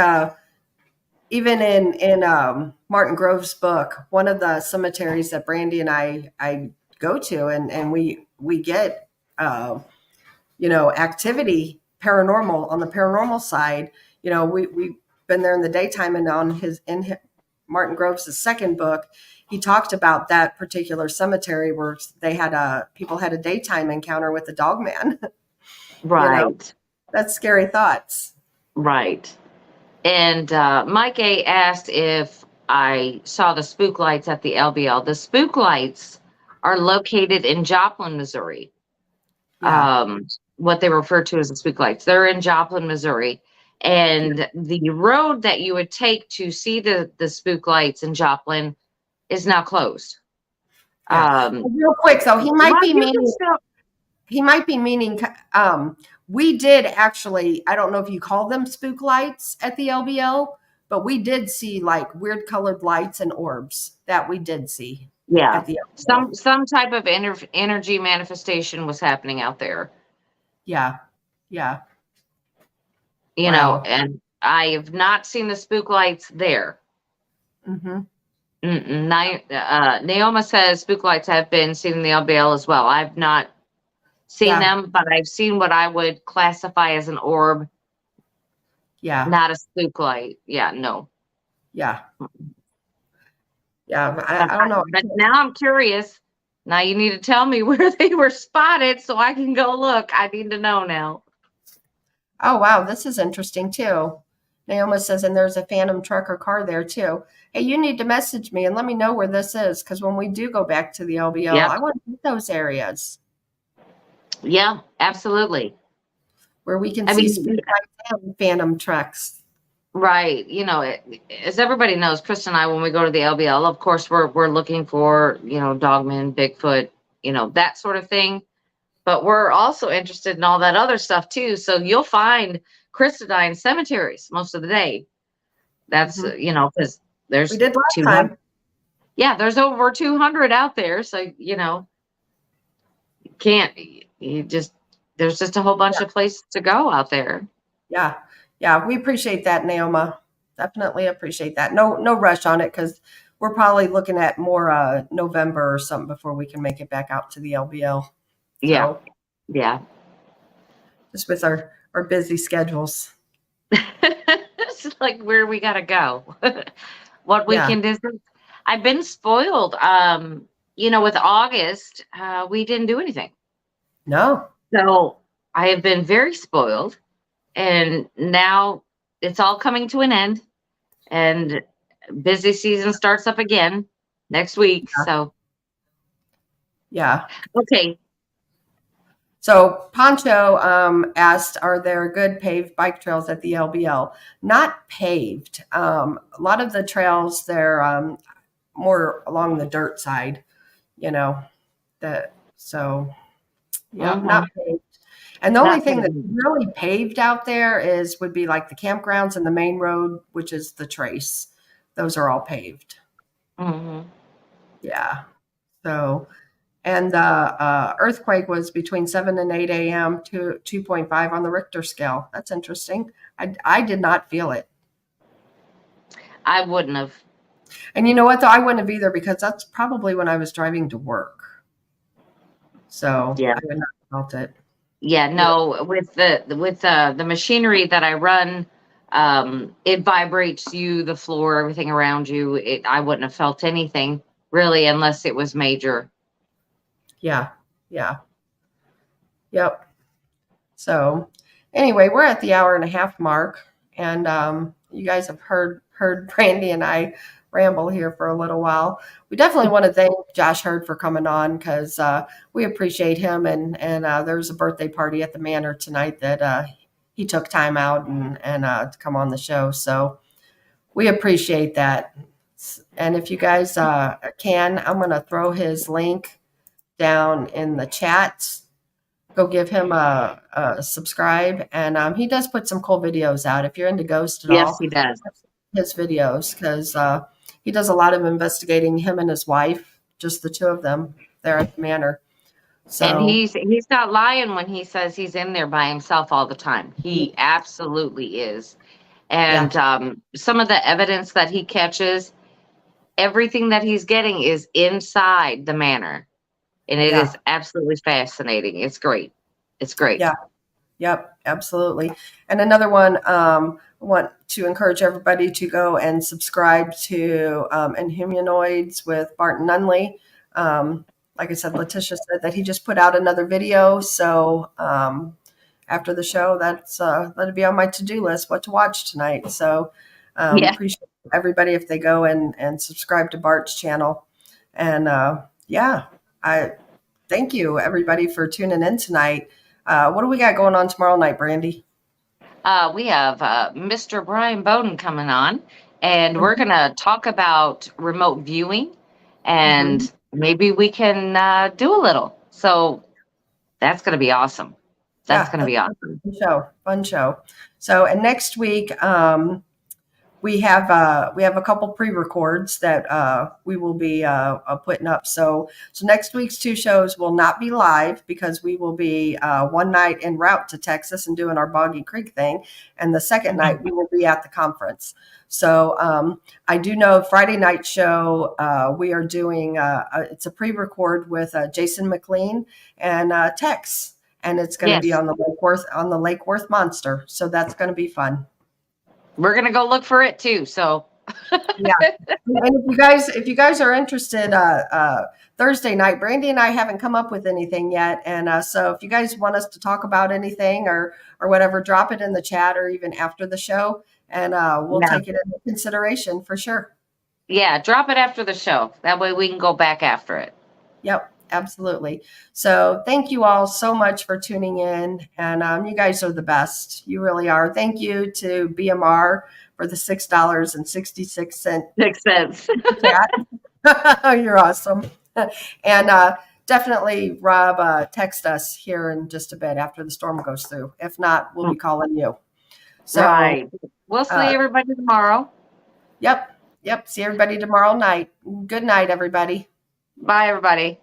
[SPEAKER 3] even in Martin Grove's book, one of the cemeteries that Brandy and I go to, and we get activity paranormal on the paranormal side. We've been there in the daytime, and Martin Grove's second book, he talked about that particular cemetery where they had people had a daytime encounter with the dog man.
[SPEAKER 4] Right,
[SPEAKER 3] That's scary thoughts.
[SPEAKER 4] right. And Mike A asked if I saw the spook lights at the LBL. The spook lights are located in Joplin, Missouri.
[SPEAKER 3] Yeah.
[SPEAKER 4] What they refer to as the spook lights. They're in Joplin, Missouri. And the road that you would take to see the spook lights in Joplin is now closed.
[SPEAKER 3] Yeah. Real quick though, he might
[SPEAKER 4] Well,
[SPEAKER 3] be
[SPEAKER 4] you can
[SPEAKER 3] meaning
[SPEAKER 4] still,
[SPEAKER 3] we did actually, I don't know if you call them spook lights at the LBL, but we did see like weird colored lights and orbs that we did see
[SPEAKER 4] yeah,
[SPEAKER 3] at the LBL.
[SPEAKER 4] some type of energy manifestation was happening out there.
[SPEAKER 3] Yeah. Yeah. Wow.
[SPEAKER 4] And I have not seen the spook lights there.
[SPEAKER 3] Mm-hmm.
[SPEAKER 4] Naoma says spook lights have been seen in the LBL as well. I've not seen
[SPEAKER 3] Yeah.
[SPEAKER 4] them, but I've seen what I would classify as an orb,
[SPEAKER 3] Yeah.
[SPEAKER 4] not a spook light. Yeah, no.
[SPEAKER 3] Yeah. Yeah. I don't know.
[SPEAKER 4] But now I'm curious. Now you need to tell me where they were spotted so I can go look. I need to know now.
[SPEAKER 3] Oh, wow. This is interesting too. Naoma says, and there's a phantom truck or car there too. Hey, you need to message me and let me know where this is. Because when we do go back to the LBL,
[SPEAKER 4] Yep.
[SPEAKER 3] I want to hit those areas
[SPEAKER 4] Yeah, absolutely.
[SPEAKER 3] where we can
[SPEAKER 4] I
[SPEAKER 3] see
[SPEAKER 4] mean,
[SPEAKER 3] spook lights and phantom trucks.
[SPEAKER 4] right. As everybody knows, Chris and I, when we go to the LBL, of course, we're looking for, dogmen, Bigfoot, that sort of thing. But we're also interested in all that other stuff too. So you'll find Christodine cemeteries most of the day. That's, because there's
[SPEAKER 3] We did last
[SPEAKER 4] 200.
[SPEAKER 3] time.
[SPEAKER 4] Yeah, there's over 200 out there. So, there's just a whole bunch of places to go out there.
[SPEAKER 3] Yeah. Yeah. We appreciate that, Naoma. Definitely appreciate that. No rush on it because we're probably looking at more November or something before we can make it back out to the LBL.
[SPEAKER 4] Yeah.
[SPEAKER 3] So,
[SPEAKER 4] Yeah.
[SPEAKER 3] just with our busy schedules.
[SPEAKER 4] It's like where we got to go. What
[SPEAKER 3] Yeah.
[SPEAKER 4] weekend is it? I've been spoiled. With August, we didn't do anything.
[SPEAKER 3] No.
[SPEAKER 4] So I have been very spoiled. And now it's all coming to an end. And busy season starts up again next week.
[SPEAKER 3] Yeah.
[SPEAKER 4] So,
[SPEAKER 3] Yeah.
[SPEAKER 4] okay.
[SPEAKER 3] So Pancho asked, are there good paved bike trails at the LBL? Not paved. A lot of the trails, they're more along the dirt side, not paved. And the only thing that's really paved out there would be like the campgrounds and the main road, which is the Trace. Those are all paved.
[SPEAKER 4] Mm-hmm.
[SPEAKER 3] Yeah. So, and the earthquake was between 7 and 8 a.m. to 2.5 on the Richter scale. That's interesting. I did not feel it.
[SPEAKER 4] I wouldn't have.
[SPEAKER 3] And you know what, though? I wouldn't have either because that's probably when I was driving to work. So
[SPEAKER 4] yeah.
[SPEAKER 3] I would not have felt it.
[SPEAKER 4] Yeah, no, with the machinery that I run, it vibrates you, the floor, everything around you. I wouldn't have felt anything really unless it was major.
[SPEAKER 3] Yeah. Yeah. Yep. So anyway, we're at the hour and a half mark, and you guys have heard Brandy and I ramble here for a little while. We definitely want to thank Josh Hurd for coming on, because we appreciate him, and there's a birthday party at the manor tonight that he took time out and to come on the show. So we appreciate that. And if you guys can, I'm going to throw his link down in the chat. Go give him a subscribe, and he does put some cool videos out. If you're into ghosts at
[SPEAKER 4] Yes,
[SPEAKER 3] all,
[SPEAKER 4] he does.
[SPEAKER 3] his videos, because he does a lot of investigating. Him and his wife, just the two of them, there at the manor. So,
[SPEAKER 4] And he's not lying when he says he's in there by himself all the time. He absolutely is. And some of the evidence that he catches, everything that he's getting is inside the manor. And it is absolutely fascinating. It's great. It's great.
[SPEAKER 3] Yeah. Yep, absolutely. And another one, I want to encourage everybody to go and subscribe to Inhumanoids with Barton Nunley. Like I said, Letitia said that he just put out another video. So after the show, that'll be on my to-do list, what to watch tonight. So appreciate everybody if they go and subscribe to Bart's channel. And I thank you everybody for tuning in tonight. What do we got going on tomorrow night, Brandy?
[SPEAKER 4] We have Mr. Brian Bowden coming on, and we're going to talk about remote viewing, and maybe we can do a little. So that's going to be awesome. That's going to be awesome.
[SPEAKER 3] Fun show. So, and next week, we have a couple pre-records that we will be putting up. So next week's two shows will not be live, because we will be one night en route to Texas and doing our Boggy Creek thing, and the second night we will be at the conference. So I do know Friday night show we are doing it's a pre-record with Jason McLean and Tex, and it's going to be on the Lake Worth Monster. So that's going to be fun.
[SPEAKER 4] We're gonna go look for it too. So
[SPEAKER 3] yeah. And if you guys are interested, Thursday night, Brandy and I haven't come up with anything yet. And so if you guys want us to talk about anything or whatever, drop it in the chat or even after the show, and we'll take it into consideration for sure.
[SPEAKER 4] Yeah, drop it after the show. That way we can go back after it.
[SPEAKER 3] Yep, absolutely. So thank you all so much for tuning in. And you guys are the best. You really are. Thank you to BMR for the $6.66. You're awesome. And definitely, Rob, text us here in just a bit after the storm goes through. If not, we'll be calling you. So,
[SPEAKER 4] right. We'll see everybody tomorrow.
[SPEAKER 3] Yep. See everybody tomorrow night. Good night, everybody.
[SPEAKER 4] Bye, everybody.